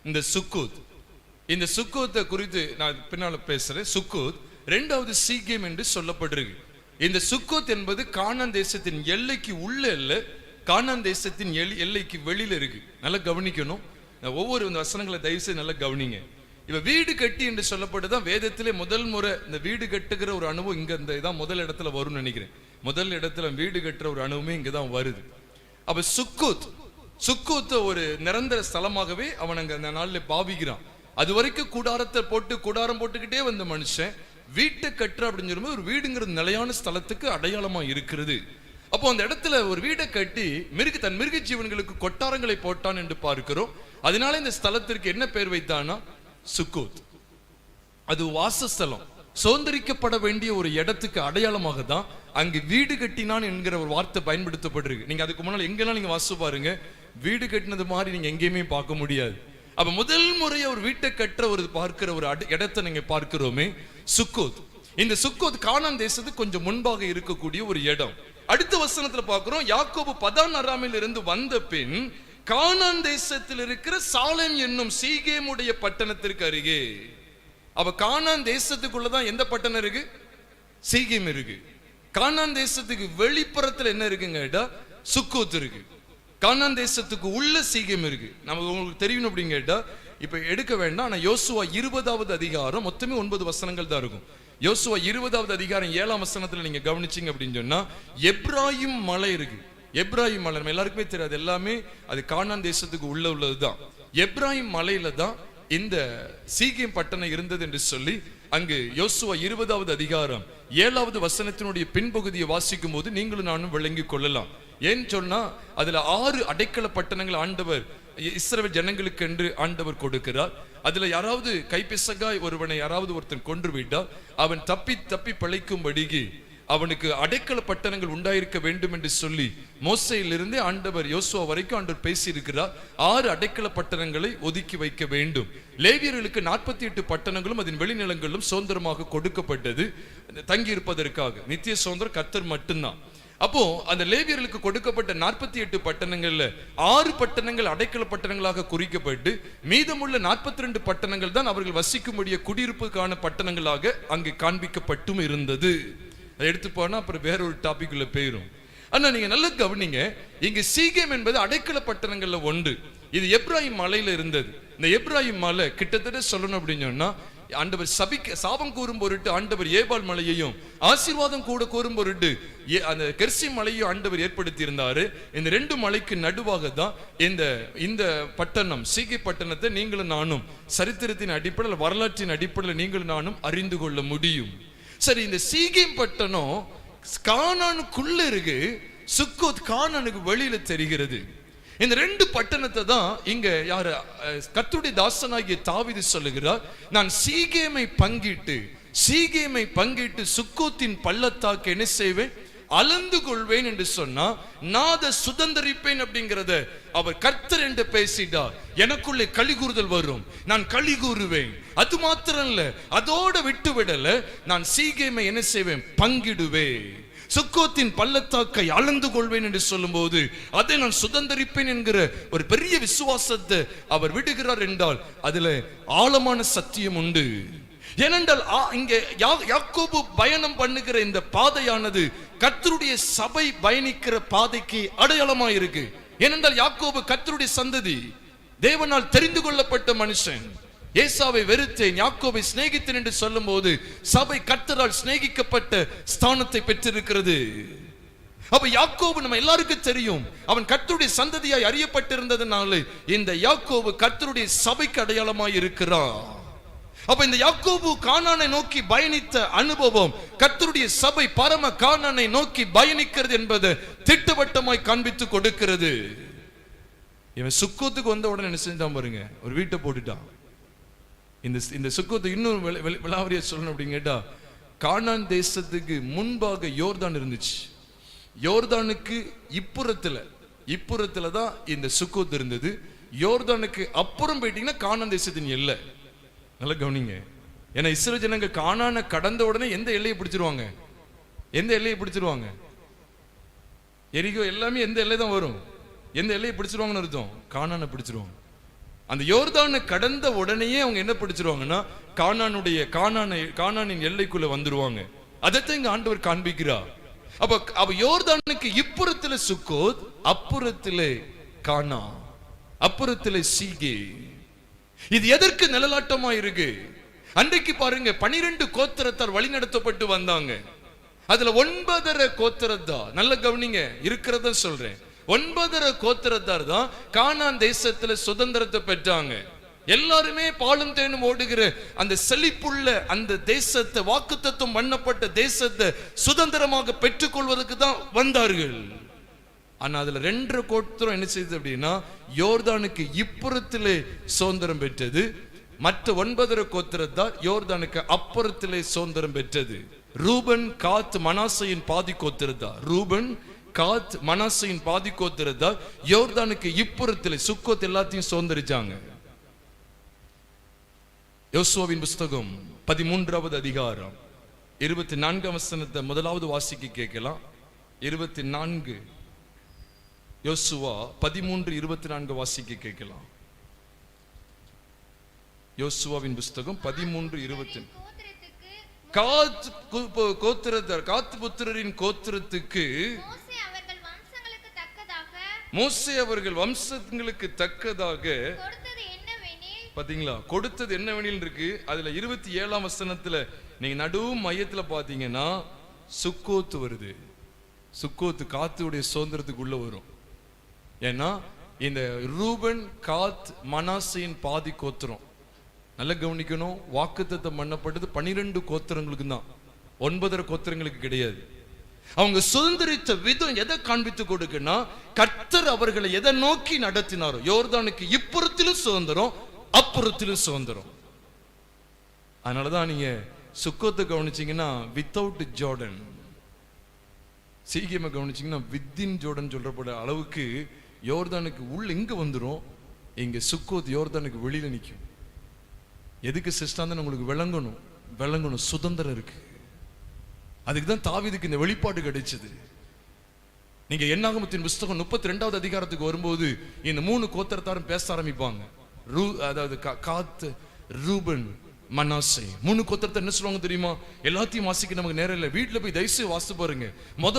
இந்த சுக்கோத்தை குறித்து நான் பின்னால பேசுறேன். சுக்கோத் இரண்டாவது சீகேம் என்று சொல்லப்பட்டிருக்கு. இந்த சுக்கோத் என்பது கானான் தேசத்தின் எல்லைக்கு உள்ள இல்ல, கானான் தேசத்தின் எல்லைக்கு வெளியில இருக்கு. நல்லா கவனிக்கணும். ஒவ்வொரு வசனங்களை தயவு செய்து நல்லா கவனிங்க. இப்ப வீடு கட்டி என்று சொல்லப்பட்டுதான் வேதத்திலே முதல் முறை இந்த வீடு கட்டுகிற ஒரு அனுபவம் இங்க இதான் முதல் இடத்துல வரும்னு நினைக்கிறேன். முதல் இடத்துல வீடு கட்டுற ஒரு அனுபவமே இங்கதான் வருது. அப்ப சுக்கோத் ஒரு நிரந்தர ஸ்தலமாகவே அவன் அங்க அந்த நாள்ல பாவிக்கிறான். அது வரைக்கும் கூடாரம் போட்டுக்கிட்டே வந்த மனுஷன் வீட்டை கட்டுற அப்படின்னு சொல்லும்போது ஒரு வீடுங்கிறது நிலையான ஸ்தலத்துக்கு அடையாளமா இருக்கிறது. அப்போ அந்த இடத்துல ஒரு வீடை கட்டி தன் மிருக ஜீவன்களுக்கு கொட்டாரங்களை போட்டான் என்று பார்க்கிறோம். அதனால இந்த ஸ்தலத்திற்கு என்ன பெயர் வைத்தானா? சுக்கோத். அது வாசஸ்தலம், சுதந்திரிக்கப்பட வேண்டிய ஒரு இடத்துக்கு அடையாளமாக தான் அங்கு வீடு கட்டினான் என்கிற ஒரு வார்த்தை பயன்படுத்தப்பட்டிருக்கு. நீங்க அதுக்கு முன்னால எங்கெல்லாம் நீங்க வாசிச்சு பாருங்க, வீடு கட்டினது மாதிரி நீங்க எங்கேயுமே பார்க்க முடியாது. அப்ப முதல் முறை ஒரு வீட்டை கட்டுற ஒரு பார்க்கிற ஒரு இடத்தை நீங்க பார்க்கிறோமே சுக்கோத். இந்த சுக்கோத் கானான் தேசத்துக்கு கொஞ்சம் முன்பாக இருக்கக்கூடிய ஒரு இடம். அடுத்த வசனத்துல பார்க்கிறோம், யாக்கோபு பதான் அராமில் இருந்து வந்த பின் கானான் தேசத்தில் இருக்கிற சாலேம் என்னும் சீகேமுடைய பட்டணத்திற்கு அருகே. அப்ப கானான் தேசத்துக்குள்ளதான் எந்த பட்டணம் இருக்கு? சீகேம் இருக்கு. கானான் தேசத்துக்கு வெளிப்புறத்துல என்ன இருக்குங்க? சுக்கோத் இருக்கு. கானான் தேசத்துக்கு உள்ள சீகேம் இருக்கு. நமக்கு உங்களுக்கு தெரியணும் அப்படின்னு கேட்டா இப்ப எடுக்க வேண்டாம். ஆனா யோசுவா 20வது அதிகாரம் மொத்தமே 9 வசனங்கள் தான் இருக்கும். யோசுவா 20வது அதிகாரம் 7ஆம் வசனத்துல நீங்க கவனிச்சீங்க அப்படின்னு சொன்னா எப்ராயிம் மலை இருக்கு. எப்ராயிம் மலை நம்ம எல்லாருக்குமே தெரியாது, எல்லாமே அது கானான் தேசத்துக்கு உள்ளதுதான். எப்ராயிம் மலையில தான் இந்த சீகேம் பட்டணம் இருந்தது என்று சொல்லி அங்கு யோசுவா 20வது அதிகாரம் 7வது வசனத்தினுடைய பின்பகுதியை வாசிக்கும் போது நீங்களும் நானும் விளங்கிக் கொள்ளலாம். ஏன்னு சொன்னா அதுல 6 அடைக்கல பட்டணங்கள் ஆண்டவர் இஸ்ரவேல் ஜனங்களுக்கு என்று ஆண்டவர் கொடுக்கிறார். அதுல யாராவது கைப்பிசகாய் ஒருவனை யாராவது ஒருத்தன் கொன்று விட்டால் அவன் தப்பி தப்பி பிழைக்கும்படிக்கு அவனுக்கு அடைக்கல பட்டணங்கள் உண்டாயிருக்க வேண்டும் என்று சொல்லி மோசையிலிருந்து ஆண்டவர் யோசுவா வரைக்கும் ஆண்டவர் பேசி இருக்கிறார். 6 அடைக்கல பட்டணங்களை ஒதுக்கி வைக்க வேண்டும். லேவியர்களுக்கு 48 பட்டணங்களும் அதன் வெளிநிலங்களும் சுதந்திரமாக கொடுக்கப்பட்டது தங்கி இருப்பதற்காக. நித்திய சுதந்திரம் கர்த்தர் மட்டும்தான். அப்போ அந்த லேவியர்களுக்கு கொடுக்கப்பட்ட 48 பட்டணங்கள்ல 6 பட்டணங்கள் அடைக்கல பட்டணங்களாக குறிக்கப்பட்டு மீதமுள்ள 42 பட்டணங்கள் தான் அவர்கள் வசிக்கும்படிய குடியிருப்புக்கான பட்டணங்களாக அங்கு காண்பிக்கப்பட்டும் இருந்தது. அதை எடுத்து போனா அப்புறம் வேற ஒரு டாபிக் உள்ள போயிரும். ஆனா நீங்க நல்லா கவனிங்க, இங்க சீகேம் என்பது அடைக்கல பட்டணங்கள்ல ஒன்று. இது எப்ராயிம் மலையில இருந்தது. இந்த எப்ராயிம் மலை கிட்டத்தட்ட சொல்லணும் அப்படின்னு சொன்னா ஆண்டவர் சாபம் கூறும் பொருட்டு ஆண்டவர் ஏபால் மலையையும் ஆசீர்வாதம் கூட கூறும் பொருட்டு அந்த கெர்சி மலையையும் ஆண்டவர் ஏற்படுத்தி இருந்தாரு. இந்த 2 மலைக்கு நடுவாக தான் இந்த பட்டணம் சீகே பட்டணத்தை நீங்களும் நானும் சரித்திரத்தின் அடிப்படையில் வரலாற்றின் அடிப்படையில் நீங்களும் நானும் அறிந்து கொள்ள முடியும். சரி, இந்த சீகேம் பட்டணம் கானானுக்குள்ள இருக்கு, சுக்கோத் கானானுக்கு வெளியில தெரிகிறது. இந்த 2 பட்டணத்தை தான் இங்க யாரு கர்த்தருடைய தாசனாகிய தாவீது சொல்லுகிறார், நான் சீகேமை பங்கிட்டு சுக்கோத்தின் பள்ளத்தாக்கு என்ன செய்வேன்? அளந்து கொள்வேன் என்று சொன்னா நான் அதை சுதந்தரிப்பேன் அப்படிங்கிறத அவர் கர்த்தர் என்று பேசிட்டார். எனக்குள்ளே களி கூறுதல் வரும், நான் களி கூறுவேன். அது மாத்திரம் இல்ல, அதோட விட்டு விடல, நான் சீகேமை என்ன செய்வேன்? பங்கிடுவேன். சுக்கோத்தின் பள்ளத்தாக்கை அளந்து கொள்வேன் என்று சொல்லும் போது அதை நான் சுதந்தரிப்பேன் என்கிற ஒரு பெரிய விசுவாசத்தை அவர் விடுகிறார் என்றால் அதுல ஆழமான சத்தியம் உண்டு. ஏனென்றால் இங்கே யாக்கோபு பயணம் பண்ணுகிற இந்த பாதையானது கர்த்தருடைய சபை பயணிக்கிற பாதைக்கு அடையாளமா இருக்கு. ஏனென்றால் யாக்கோபு கர்த்தருடைய சந்ததி, தேவனால் தெரிந்து கொள்ளப்பட்ட மனுஷன். ஏசாவை வெறுத்தேன், யாக்கோபை சிநேகித்தேன் என்று சொல்லும் போது சபை கர்த்தரால் சிநேகிக்கப்பட்ட ஸ்தானத்தை பெற்றிருக்கிறது. அப்ப யாக்கோபு நம்ம எல்லாருக்கும் தெரியும், அவன் கர்த்தருடைய சந்ததியாய் அறியப்பட்டிருந்ததுனால இந்த யாக்கோபு கர்த்தருடைய சபைக்கு அடையாளமாய் இருக்கிறான். அப்ப இந்த யாக்கோபு கானானை நோக்கி பயணித்த அனுபவம் கர்த்தருடைய சபை பரம கானானை நோக்கி பயணிக்கிறது என்பதை திட்டவட்டமாய் காண்பித்து கொடுக்கிறது. இவன் சுக்கோத்துக்கு வந்த உடனே என்ன செஞ்சான் பாருங்க, ஒரு வீட்டை போட்டுட்டான். இந்த சுக்கோத்து இன்னும் விளாவரியா சொல்லணும் அப்படின்னு கேட்டா, கானான் தேசத்துக்கு முன்பாக யோர்தான் இருந்துச்சு. யோர்தானுக்கு இப்புறத்துல தான் இந்த சுக்கோத் இருந்தது. யோர்தானுக்கு அப்புறம் போயிட்டீங்கன்னா கானான் தேசத்தின் எல்லை. நல்லா கவனிங்க, ஏன்னா இஸ்ரவேல் ஜனங்க கானானை கடந்த உடனே எந்த எல்லையை பிடிச்சிருவாங்க? எரிகோ எல்லாமே எந்த எல்லை தான் வரும்? எந்த எல்லையை பிடிச்சிருவாங்கன்னு அர்த்தம்? கானானை பிடிச்சிருவாங்க. அந்த யோர்தானை கடந்த உடனேயே அவங்க என்ன பிடிச்சிருவாங்கன்னா கானானின் எல்லைக்குள்ள வந்துருவாங்க. அதைத்தான் இங்க ஆண்டவர் காண்பிக்கிறார். அப்ப யோர்தானுக்கு இப்புறத்துல சுக்கோத், அப்புறத்திலே கானா, அப்புறத்திலே சீகே. இது எதற்கு நிழலாட்டமா இருக்கு? அன்றைக்கு பாருங்க 12 கோத்திரத்தார் வழி நடத்தப்பட்டு வந்தாங்க. அதுல 9.5 கோத்திரத்தார், நல்ல கவனிங்க, இருக்கிறத சொல்றேன், 9.5 கோத்திரத்தார் தான் கானான் தேசத்துல சுதந்திரத்தை பெற்றாங்க. எல்லாருமே பாலும் தேனும் ஓடுகிற அந்த செழிப்புள்ள அந்த தேசத்தை, வாக்குத்தத்தம் பண்ணப்பட்ட தேசத்தை சுதந்திரமாக பெற்றுக்கொள்வதற்கு தான் வந்தார்கள். ஆனா அதுல 2 கோத்திரம் என்ன செய்தது அப்படின்னா யோர்தானுக்கு இப்புறத்திலே சுதந்திரம் பெற்றது. மற்ற 9.5 கோத்திரத்தார் யோர்தானுக்கு அப்புறத்திலே சுதந்திரம் பெற்றது. ரூபன், காத், மனாசையின் பாதி கோத்திரத்தார், யோர்தானுக்கு இப்புறத்திலே சுக்கோத் எல்லாத்தையும் சுதந்திரிச்சாங்க. யோசுவாவின் புஸ்தகம் 13வது அதிகாரம் 24 வசனத்தை முதலாவது வாசிக்க கேட்கலாம். 24 யோசுவா 13:24 வாசிக்க கேட்கலாம். யோசுவாவின் புஸ்தகம் 13:20. காத் புத்திரரின் கோத்திரத்துக்கு மோசே அவர்கள் வம்சங்களுக்கு தக்கதாக பாத்தீங்களா, கொடுத்தது என்னவெனில் இருக்கு. அதுல 27ஆம் வசனத்துல நீங்க நடு மையத்துல பாத்தீங்கன்னா சுக்கோத்து வருது. சுக்கோத்து காத்துடைய சுதந்திரத்துக்குள்ள வரும். ஏன்னா இந்த ரூபன், காத், மனாசையின் பாதி கோத்திரம். நல்ல கவனிக்கணும், வாக்குத்தத்தம் பண்ணப்பட்டது 12 கோத்திரங்களுக்கு தான், 9 கோத்திரங்களுக்கு கிடையாது. அவங்க சுதந்திரித்த விதம் எதை காண்பித்து கொடுக்குன்னா, கர்த்தர் அவர்களை எதை நோக்கி நடத்தினாரோ, யோர்தானுக்கு இப்புறத்திலும் சுதந்திரம், அப்புறத்திலும் சுதந்திரம். அதனாலதான் நீங்க சுக்கோத்தை கவனிச்சீங்கன்னா வித்தவுட் ஜோர்டன், சீக்கியமா கவனிச்சீங்கன்னா வித்தின் ஜோர்டன் சொல்றப்பட அளவுக்கு யோர்தானுக்கு உள்ள இங்க வந்துடும். இங்க சுக்கோத் யோர்தானுக்கு வெளியில நிற்கும். எதுக்கு சிஸ்டாந்தன் உங்களுக்கு விளங்கணும் சுதந்திரம் இருக்கு. அதுக்கு தான் தாவீதுக்கு இந்த வெளிப்பாடு கிடைச்சது. நீங்க என்னாகமத்தின் புஸ்தகம் 32வது அதிகாரத்துக்கு வரும்போது இந்த 3 கோத்திரத்தாரும் பேச ஆரம்பிப்பாங்க. அதாவது காத், ரூபன், மனாசே 3 கோத்திரத்தை என்ன சொல்லுவாங்க தெரியுமா? எல்லாத்தையும் வாசிக்க நமக்கு நேரம் இல்லை. வீட்டுல போய் தயவுசெய்து வாசித்து பாருங்க.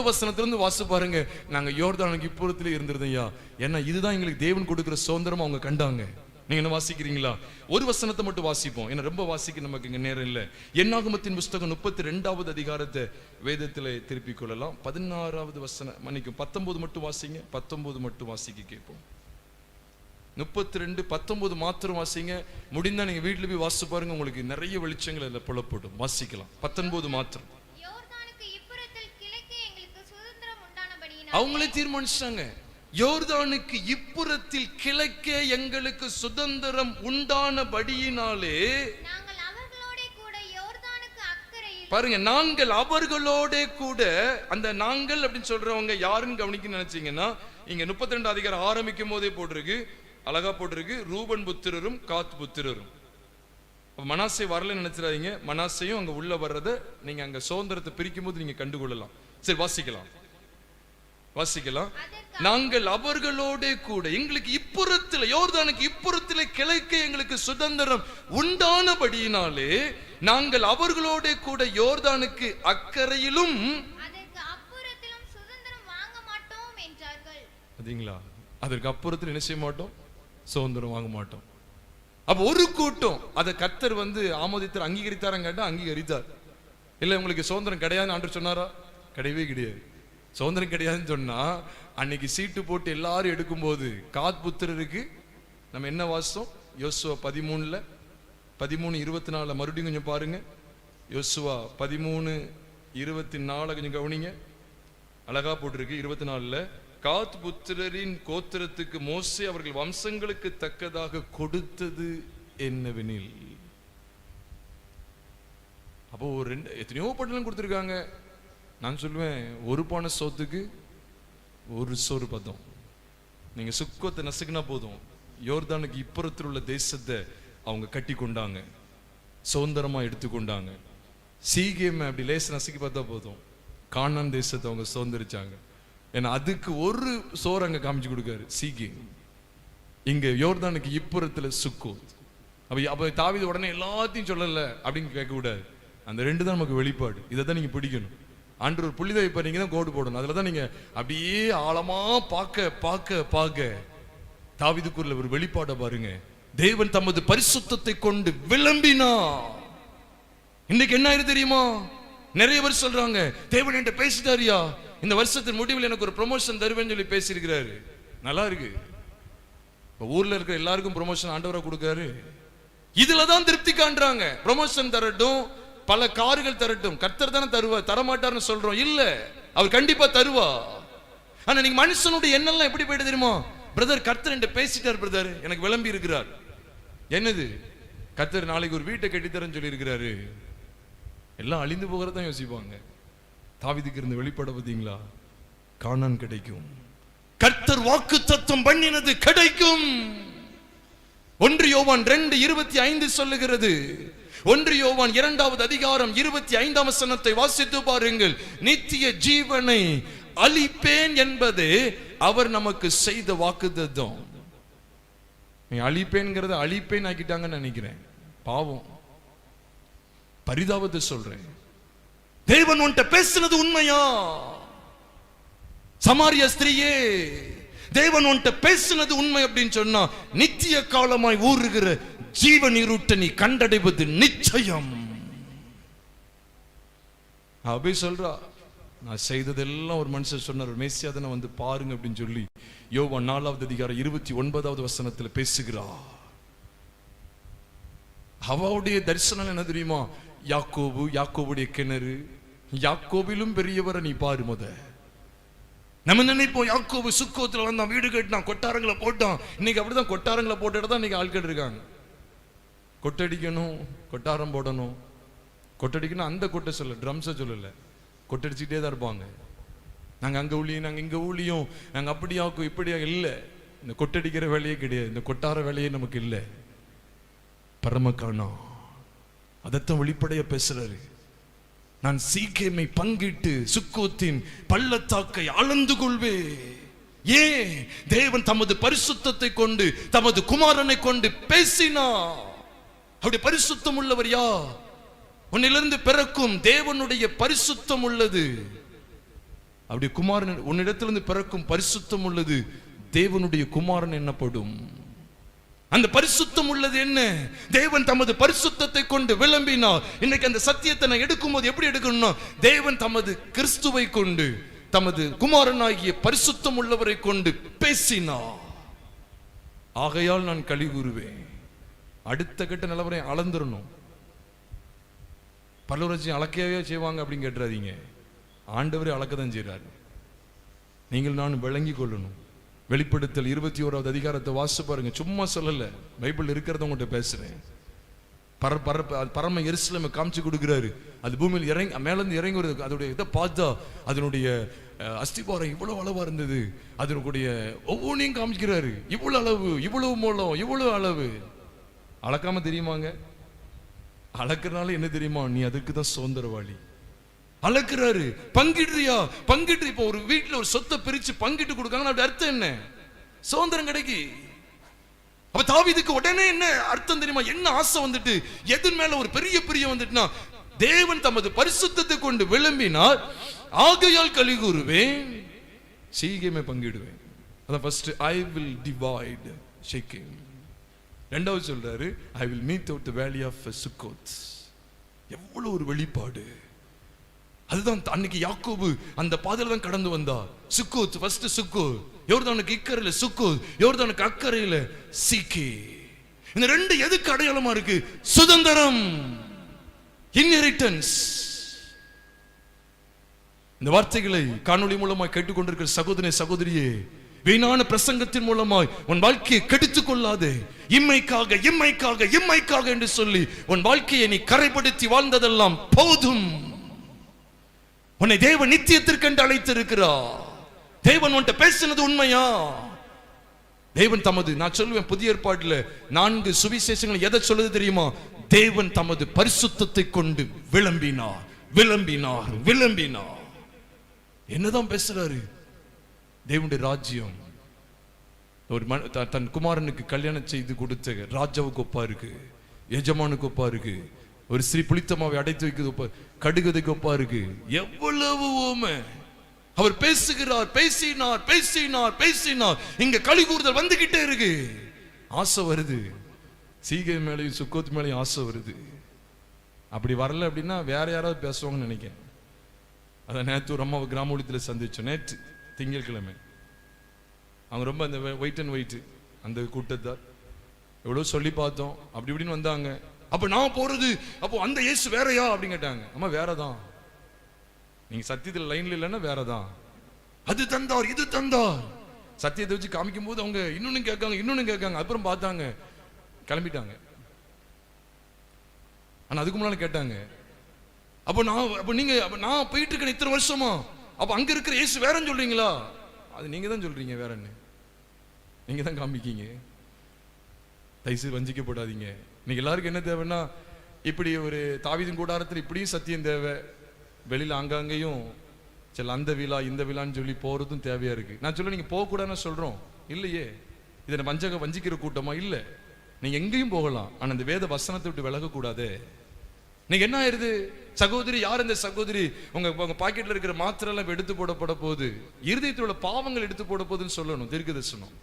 வசனத்திலிருந்து வாசித்து பாருங்க. நாங்க யோர்தானுக்கு இப்புறத்திலே இருந்திருந்தையா, ஏன்னா இதுதான் எங்களுக்கு தேவன் கொடுக்கிற சுதந்திரம் அவங்க கண்டாங்க. நீங்க என்ன வாசிக்கிறீங்களா? ஒரு வசனத்தை மட்டும் வாசிப்போம், ஏன்னா ரொம்ப வாசிக்க நமக்கு இங்க நேரம் இல்லை. என்னாகமத்தின் புஸ்தகம் 32வது அதிகாரத்தை வேதத்திலே திருப்பிக் கொள்ளலாம். 16வது வசனம், மன்னிக்கும் 19 மட்டும் வாசிங்க. 19 மட்டும் வாசிக்க கேட்போம். 32, 19 மாத்திரம் வாசிங்க. முடிந்தா நீங்க வீட்டுல போய் வாசிச்சு பாருங்க, உங்களுக்கு நிறைய வெளிச்சங்கள் அதுல புலப்படும். வாசிக்கலாம் 19 மாத்திரம். அவங்களே தீர்மானிச்சாங்க, யோர்தானுக்கு இப்புறத்தில் கிழக்கே எங்களுக்கு சுதந்திரம் உண்டானபடியினாலே, பாருங்க, நாங்கள் அவர்களோட கூட. அந்த நாங்கள் அப்படின்னு சொல்றவங்க யாருன்னு கவனிக்க நினைச்சீங்கன்னா, இங்க 32 அதிகாரம் ஆரம்பிக்கும் போதே போட்டிருக்கு, அழகா போட்டிருக்கு, ரூபன் புத்திரரும் காத் புத்திரரும். மனாசே வரல நினைச்சிடாதீங்க, மனாசையும் அங்க உள்ள வர்றத நீங்க அங்க சுதந்திரத்தை பிரிக்கும் போது நீங்க கண்டுகொள்ளலாம். சரி, வாசிக்கலாம். நாங்கள் அவர்களோட கூட எங்களுக்கு இப்புறத்தில், யோர்தானுக்கு இப்புறத்தில் கிழக்கே எங்களுக்கு சுதந்திரம் உண்டானபடியினாலே, நாங்கள் அவர்களோட கூட யோர்தானுக்கு அக்கறையிலும் அதற்கு அப்புறத்தில் என்ன செய்ய மாட்டோம், சுதந்திரம் வாங்க மாட்டோம். அப்ப ஒரு கூட்டம் அதை கர்த்தர் ஆமோதித்தார், அங்கீகரித்தார். கேட்டா அங்கீகரித்தார். இல்ல உங்களுக்கு சுதந்திரம் கிடையாதுன்னு ஆண்டவர் சொன்னாரா? கிடையவே கிடையாது. சுதந்திரம் கிடையாதுன்னு சொன்னா அன்னைக்கு சீட்டு போட்டு எல்லாரும் எடுக்கும்போது காத் புத்திரருக்கு நம்ம என்ன வாசம்? யோசுவா 13:24 மறுபடியும் கொஞ்சம் பாருங்க. யோசுவா 13:24 கொஞ்சம் கவனிங்க. அழகா போட்டிருக்கு. 24 காத் புத்திரரின் கோத்திரத்துக்கு மோசே அவர்கள் வம்சங்களுக்கு தக்கதாக கொடுத்தது என்னவெனில். அப்போ ஒரு எத்தனையோ பட்டணம் கொடுத்துருக்காங்க. நான் சொல்லுவேன், ஒரு பானை சோத்துக்கு ஒரு சோறு பதம். நீங்க சுக்கோத்தை நசுக்குனா போதும், யோர்தானுக்கு இப்புறத்தில் உள்ள தேசத்தை அவங்க கட்டி கொண்டாங்க, சுதந்திரமா எடுத்துக்கொண்டாங்க. சீகேம் அப்படி லேச நசுக்கி பார்த்தா போதும், கானான் தேசத்தை அவங்க சுதந்திரிச்சாங்க. ஏன்னா அதுக்கு ஒரு சோறு அங்க காமிச்சு கொடுக்காரு சீகேம், இங்க யோர்தானுக்கு இப்புறத்துல சுக்கோத். அப்ப தாவீது உடனே எல்லாத்தையும் சொல்லல அப்படின்னு கேட்க கூடாது. அந்த 2 தான் நமக்கு வெளிப்பாடு. இதை தான் நீங்க பிடிக்கணும். ஆண்டு ஒரு புள்ளிதை இப்ப நீங்க தான் கோடு போடணும். அதுலதான் நீங்க அப்படியே ஆழமா பார்க்க தாவீதுக்குள்ள ஒரு வெளிப்பாட பாருங்க. தேவன் தமது பரிசுத்தத்தை கொண்டு விளம்பினா. இன்னைக்கு என்ன ஆயிரு தெரியுமா? நிறைய பேர் சொல்றாங்க, தேவன் என்கிட்ட பேசிட்டாரியா, இந்த வருஷத்தின் முடிவில் எனக்கு ஒரு ப்ரொமோஷன் தருவேன்னு சொல்லி பேசியிருக்கிறாரு. நல்லா இருக்கு. ஊர்ல இருக்கிற எல்லாருக்கும் ப்ரொமோஷன் ஆண்டவரா கொடுக்காரு. இதுலதான் திருப்தி காண்றாங்க. ப்ரொமோஷன் தரட்டும், பல கார்கள் தரட்டும், கர்த்தர் தானே தருவா, தரமாட்டார்னு சொல்றோம் இல்ல, அவர் கண்டிப்பா தருவா. ஆனா நீங்க மனுஷனுடைய எண்ணெல்லாம் எப்படி போயிட்டு தெரியுமா? பிரதர் கர்த்தர் என்கிட்ட பேசிட்டார், பிரதர் எனக்கு விளம்பி இருக்கிறார். என்னது? கர்த்தர் நாளைக்கு ஒரு வீட்டை கட்டித்தரன்னு சொல்லி இருக்கிறாரு. எல்லாம் அழிந்து போகிறதான் யோசிப்பாங்க. தாவீதுக்கு இருந்த வெளிப்பாட பார்த்தீங்களா? கானான் கிடைக்கும், கர்த்தர் வாக்கு தத்தம் பண்ணினது கிடைக்கும். 1 யோவான் 2:25 சொல்லுகிறது. 1 யோவான் 2வது அதிகாரம் 25ஆம் வசனத்தை வாசித்து பாருங்கள். நித்திய ஜீவனை அளிப்பேன் என்பது அவர் நமக்கு செய்த வாக்குத்தத்தம். நீ அழிப்பேன்ங்கிறத அழிப்பேன் ஆக்கிட்டாங்கன்னு நினைக்கிறேன். பாவம், பரிதாபத்தை சொல்றேன். தேவன் உன்கிட்ட பேசுனது உண்மையா? சமாரிய ஸ்திரீயே, தேவன் உன்கிட்ட பேசுனது உண்மை அப்படின்னு சொன்னா நித்திய காலமாய் ஊறுகிற ஜீவ நீரூட்டை நீ கண்டடைவது நிச்சயம். அப்படி சொல்றா. நான் செய்ததெல்லாம் ஒரு மனுஷன் சொன்னார், மேசியாதனை வந்து பாருங்க அப்படின்னு சொல்லி யோவான் 4வது அதிகாரம் 29வது வசனத்துல பேசுகிறா. அவளுடைய தரிசனம் என்ன தெரியுமா? யாக்கோபு, யாக்கோபுடைய கிணறு, யாக்கோபிலும் பெரியவரை நீ பாரு. முத நம்ம நினைப்போம் யாக்கோபு சுக்கோத்துல வந்தான், வீடு கட்டினான், கொட்டாரங்களை போட்டான். இன்னைக்கு அப்படிதான் கொட்டாரங்களை போட்டுட்டு தான் இன்னைக்கு ஆட்கள் இருக்காங்க. கொட்டடிக்கணும், கொட்டாரம் போடணும். கொட்டடிக்கணும் அந்த கொட்டை சொல்ல, ட்ரம்ஸை சொல்லல, கொட்டடிச்சுட்டே தான் இருப்பாங்க. நாங்க அங்க ஊழியம், நாங்க இங்க ஊழியம், நாங்க அப்படியாக்கும் இப்படியா இல்லை. இந்த கொட்டடிக்கிற வேலையே கிடையாது, இந்த கொட்டார வேலையே நமக்கு இல்லை. பரமக்காணம் அதத்தான் வெளிப்படைய பேசுறாரு. நான் சீக்கேமை பங்கிட்டு சுக்கோத்தின் பள்ளத்தாக்கை அளந்து கொள்வே. ஏன்? தேவன் தமது பரிசுத்தத்தை கொண்டு, தமது குமாரனை கொண்டு பேசினா. அப்படி பரிசுத்தம் உள்ளவர் யா? உன்னிலிருந்து பிறக்கும் தேவனுடைய பரிசுத்தம் உள்ளது. அப்படி குமாரன் உன்னிடத்திலிருந்து பிறக்கும் பரிசுத்தம் உள்ளது, தேவனுடைய குமாரன் என்னப்படும். அந்த பரிசுத்தம் உள்ளது என்ன? தேவன் தமது பரிசுத்தத்தை கொண்டு விளம்பினார். இன்னைக்கு அந்த சத்தியத்தை நான் எடுக்கும்போது எப்படி எடுக்கணும்னா, தேவன் தமது கிறிஸ்துவை கொண்டு, தமது குமாரனாகிய பரிசுத்தம் உள்ளவரை கொண்டு பேசினார். ஆகையால் நான் களி கூறுவேன். அடுத்த கட்ட நிலவரை அளந்துடணும். பரலோகராஜ்யம் அளக்கவே செய்வாங்க அப்படின்னு கேட்டுறாதீங்க. ஆண்டவரே அளக்கதான் செய்றாரு. நீங்கள் நான் விளங்கி கொள்ளணும். வெளிப்படுத்தல் 21வது அதிகாரத்தை வாசிச்சு பாருங்க. சும்மா சொல்லல, பைபிள் இருக்கிறத உங்கள்கிட்ட பேசுறேன். பரம எருசலேமை காமிச்சு கொடுக்கிறாரு. அது பூமியில் இறங்கி மேலேருந்து இறங்கி வருது. அதோடைய இதை பார்த்தா அதனுடைய அஸ்திபாரம் இவ்வளவு அளவா இருந்தது. அதனுடைய ஒவ்வொன்றையும் காமிக்கிறாரு. இவ்வளவு அளவு, இவ்வளவு மூலம், இவ்வளவு அளவு. அளக்காம தெரியுமாங்க? அளக்குறனால என்ன தெரியுமா? நீ அதுக்கு தான் சுதந்திரவாளி. அளக்குறாரு. பங்கிடுறியா? பங்கிட்டு. இப்போ ஒரு வீட்டுல ஒரு சொத்தை பிரிச்சு பங்கிட்டு கொடுக்காங்க, அப்படி அர்த்தம் என்ன? சுதந்திரம் கிடைக்கு. அப்ப தாவீதுக்கு உடனே என்ன அர்த்தம் தெரியுமா? என்ன ஆசை வந்துட்டு, எதன் மேல ஒரு பெரிய பிரியம் வந்துட்டுனா, தேவன் தமது பரிசுத்தத்தை கொண்டு விளம்பினார். ஆகையால் களி கூறுவேன், சீக்கிரமே பங்கிடுவேன். அதான் first, I will divide Shechem. ரெண்டாவது சொல்றாரு, I will mete out the valley of Sukkot. எவ்வளவு ஒரு வெளிப்பாடு! அதுதான் அன்னைக்கு யாக்கோபு அந்த பாதையில தான் கடந்து வந்தா. சுக்கோத், ஃபர்ஸ்ட் சுக்கோத், யோர்தானுக்கு இக்கரையில சுக்கோத், யோர்தானுக்கு அக்கறையில சீக்கே. இந்த ரெண்டு எதுக்கு அடையாளமா இருக்கு? சுதந்திரம், இன்ஹெரிட்டன்ஸ். இந்த வார்த்தைகளை காணொளி மூலமாய் கேட்டுக்கொண்டிருக்கிற சகோதரனே, சகோதரியே, வீணான பிரசங்கத்தின் மூலமாய் உன் வாழ்க்கையை கெடுத்துக் கொள்ளாதே. இம்மைக்காக, இம்மைக்காக, இம்மைக்காக என்று சொல்லி உன் வாழ்க்கையை நீ கரைப்படுத்தி வாழ்ந்ததெல்லாம் போதும். உன்னை தேவன் நித்தியத்திற்கென்று அழைத்திருக்கிறார். தேவன் உன்கிட்ட பேசினது உண்மையா? தேவன் தமது, நான் சொல்லுவேன், புதிய ஏற்பாட்டில் 4 சுவிசேஷங்கள் எதை சொல்லுது தெரியுமா? தேவன் தமது பரிசுத்தத்தை கொண்டு விளம்பினார், விளம்பினார், விளம்பினார். என்னதான் பேசுறாரு? தேவனுடைய ராஜ்யம் ஒரு தன் குமாரனுக்கு கல்யாணம் செய்து கொடுத்த ராஜாவுக்கு ஒப்பா இருக்கு, எஜமானுக்கு ஒப்பா இருக்கு. ஒரு ஸ்ரீ புளித்தமாவை அடைத்து வைக்கிறது கடுகதைக்கு ஒப்பா இருக்கு. எவ்வளவு ஓமை! அவர் பேசுகிறார், பேசினார், பேசினார், பேசினார். இங்க களி கூறுதல் வந்துகிட்டே இருக்கு. ஆசை வருது. சீகை மேலையும் சுக்கோத்து மேலையும் ஆசை வருது. அப்படி வரல அப்படின்னா வேற யாராவது பேசுவாங்கன்னு நினைக்கிறேன். அதான் நேற்று ஒரு அம்மாவை கிராம ஊழியத்தில் சந்திச்சோம். நேற்று திங்கட்கிழமை. அவங்க ரொம்ப அந்த வெயிட் அண்ட் வெயிட் அந்த கூட்டத்தார் எவ்வளோ சொல்லி பார்த்தோம். அப்படி இப்படின்னு வந்தாங்க. அப்ப நான் போறது, அப்போ அந்த இயேசு வேறையா அப்படின்னு கேட்டாங்க. அம்மா வேறதான், நீங்க சத்தியத்தில் லைன்ல இல்லைன்னா வேறதான். அது தந்தார், இது தந்தார். சத்தியத்தை வச்சு காமிக்கும் போது அவங்க இன்னொன்னு கேட்காங்க, இன்னொன்னு கேட்காங்க. அப்புறம் பார்த்தாங்க, கிளம்பிட்டாங்க. ஆனா அதுக்கு முன்னால கேட்டாங்க, அப்போ நீங்க நான் போயிட்டு இருக்கேன் இத்தனை வருஷமா, அப்ப அங்க இருக்கிற இயேசு வேறன்னு சொல்றீங்களா? அது நீங்க தான் சொல்றீங்க வேறன்னு, நீங்க தான் காமிக்கீங்க. தயவுசெய்து வஞ்சிக்கப்படாதீங்க. இன்னைக்கு எல்லாருக்கும் என்ன தேவைன்னா, இப்படி ஒரு தாவீதின் கூடாரத்தில் இப்படியும் சத்தியம் தேவை, வெளியில ஆங்காங்கேயும் சில அந்த விழா இந்த விழான்னு சொல்லி போறதும் தேவையா இருக்கு. நான் சொல்ல நீங்க போகக்கூடாதுன்னு சொல்றோம் இல்லையே, இதை வஞ்சிக்கிற கூட்டமா இல்ல. நீங்க எங்கேயும் போகலாம், ஆனா இந்த வேத வசனத்தை விட்டு விலகக்கூடாது. நீங்க என்ன ஆயிருது, சகோதரி யார் இந்த சகோதரி, உங்க பாக்கெட்ல இருக்கிற மாத்திரை எல்லாம் எடுத்து போடப்பட போகுது, இருதயத்தில் உள்ள பாவங்கள் எடுத்து போட போகுதுன்னு சொல்லணும் தீர்க்கதரிசனம்.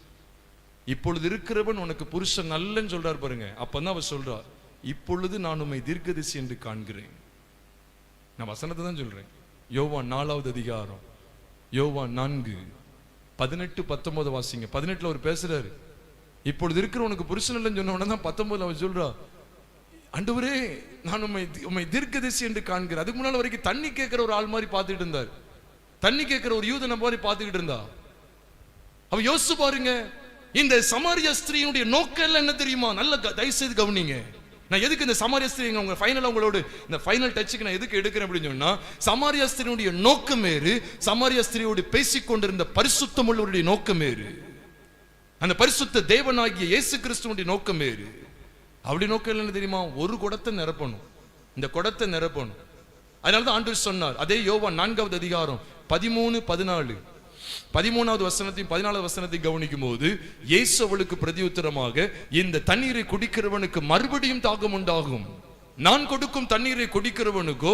இப்பொழுது இருக்கிறவன் உனக்கு புருஷன் நல்லன்னு சொல்றாரு பாருங்க. அப்பதான் அவர் சொல்றார், இப்பொழுது நான் உம்மை தீர்க்கதரிசி என்று காண்கிறேன். நான் வசனத்தை தான் சொல்றேன். யோவான் 4வது அதிகாரம், யோவான் 4:18-19 வாசிங்க. 18ல அவர் பேசுறாரு, இப்பொழுது இருக்கிற உனக்கு புருஷன் இல்லைன்னு சொன்ன உடனே தான் 19ல அவர் சொல்றா, ஆண்டவரே நான் உம்மை தீர்க்கதரிசி என்று காண்கிறேன். அதுக்கு முன்னால வரைக்கும் தண்ணி கேட்கிற ஒரு ஆள் மாதிரி பார்த்துட்டு இருந்தார், தண்ணி கேட்கிற ஒரு யூதனை மாதிரி பார்த்துக்கிட்டு இருந்தா. அவ யோசிச்சு பாருங்க, இந்த சமாரிய ஸ்திரீயுடைய நோக்கம் என்ன தெரியுமா? நல்ல தயவு செய்து கவனிங்க. நான் எதுக்கு இந்த சமாரிய ஸ்திரீ உங்க ஃபைனலா உங்களோட இந்த ஃபைனல் டச்சுக்கு நான் எதுக்கு எடுக்கிறேன் அப்படின்னு சொன்னா, சமாரிய ஸ்திரீயுடைய நோக்கம் வேறு, சமாரிய ஸ்திரீயோடு பேசிக்கொண்டிருந்த பரிசுத்தம் உள்ளவருடைய நோக்கம் வேறு, அந்த பரிசுத்த தேவனாகிய இயேசு கிறிஸ்துவுடைய நோக்கம் வேறு. அப்படி நோக்கம் என்ன தெரியுமா? ஒரு குடத்தை நிரப்பணும், இந்த குடத்தை நிரப்பணும். அதனாலதான் ஆண்டவர் சொன்னார், அதே யோவான் 4வது அதிகாரம் 13-14 13வது வசனத்தையும் 14வது வசனத்தையும் கவனிக்கும் போது, இயேசு அவளுக்கு பிரதியுத்தரமாக, இந்த தண்ணீரை குடிக்கிறவனுக்கு மறுபடியும் தாகம் உண்டாகும், நான் கொடுக்கும் தண்ணீரை குடிக்கிறவனுக்கோ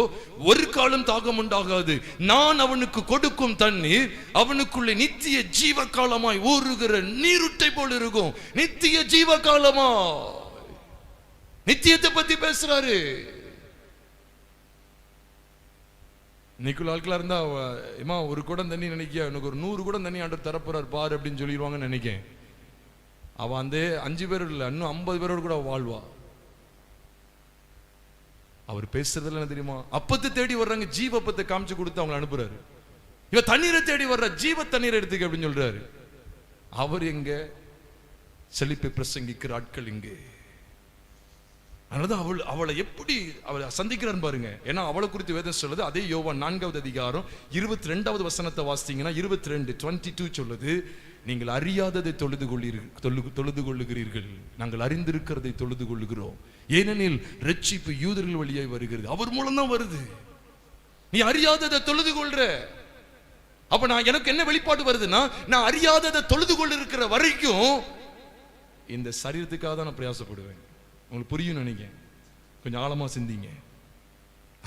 ஒரு காலம் தாகம் உண்டாகாது, நான் அவனுக்கு கொடுக்கும் தண்ணீர் அவனுக்குள்ளே நித்திய ஜீவ காலமாய் ஊறுகிற நீருட்டை போல இருக்கும். நித்திய ஜீவ காலமா, நித்தியத்தை பத்தி பேசுறாரு. இன்னைக்குள்ள ஆட்களா இருந்தா, ஏமா ஒரு குடம் தண்ணி நினைக்க, எனக்கு ஒரு 100 குடம் தண்ணி ஆண்டவர் தரப்போறார் பாரு அப்படின்னு சொல்லிடுவாங்கன்னு நினைக்கேன். அவன் அந்த 5 பேர் இல்ல, இன்னும் 50 பேரோடு கூட வாழ்வா. அவர் பேசுறதுல என்ன தெரியுமா? அப்பத்தை தேடி வர்றாங்க, ஜீவப்பத்தை காமிச்சு கொடுத்து அவங்களை அனுப்புறாரு. இவ தண்ணீரை தேடி வர்ற, ஜீவ தண்ணீரை எடுத்துக்க அப்படின்னு சொல்றாரு. அவர் எங்க செழிப்பை பிரசங்கிக்கிற ஆட்கள் இங்கே. அதனாலதான் அவளை எப்படி அவளை சந்திக்கிறார் பாருங்க. ஏன்னா அவளை குறித்து வேதம் சொல்லுது, அதே யோவான் 4வது அதிகாரம் 22வது வசனத்தை வாசித்தீங்கன்னா 22:22 சொல்லுது, நீங்கள் அறியாததை தொழுது கொள்ளுகிறீர்கள், நாங்கள் அறிந்திருக்கிறதை தொழுது கொள்ளுகிறோம், ஏனெனில் ரட்சிப்பு யூதர்கள் வழியாய் வருகிறது. அவர் மூலம் தான் வருது. நீ அறியாததை தொழுது கொள்ற, அப்ப நான் எனக்கு என்ன வெளிப்பாடு வருதுன்னா, நான் அறியாததை தொழுது கொள்ள இருக்கிற வரைக்கும் இந்த சரீரத்துக்காக தான் நான் பிரயாசப்படுவேன். உங்களுக்கு புரியும் நினைக்கிறேன். கொஞ்சம் ஆழமா சிந்திங்க.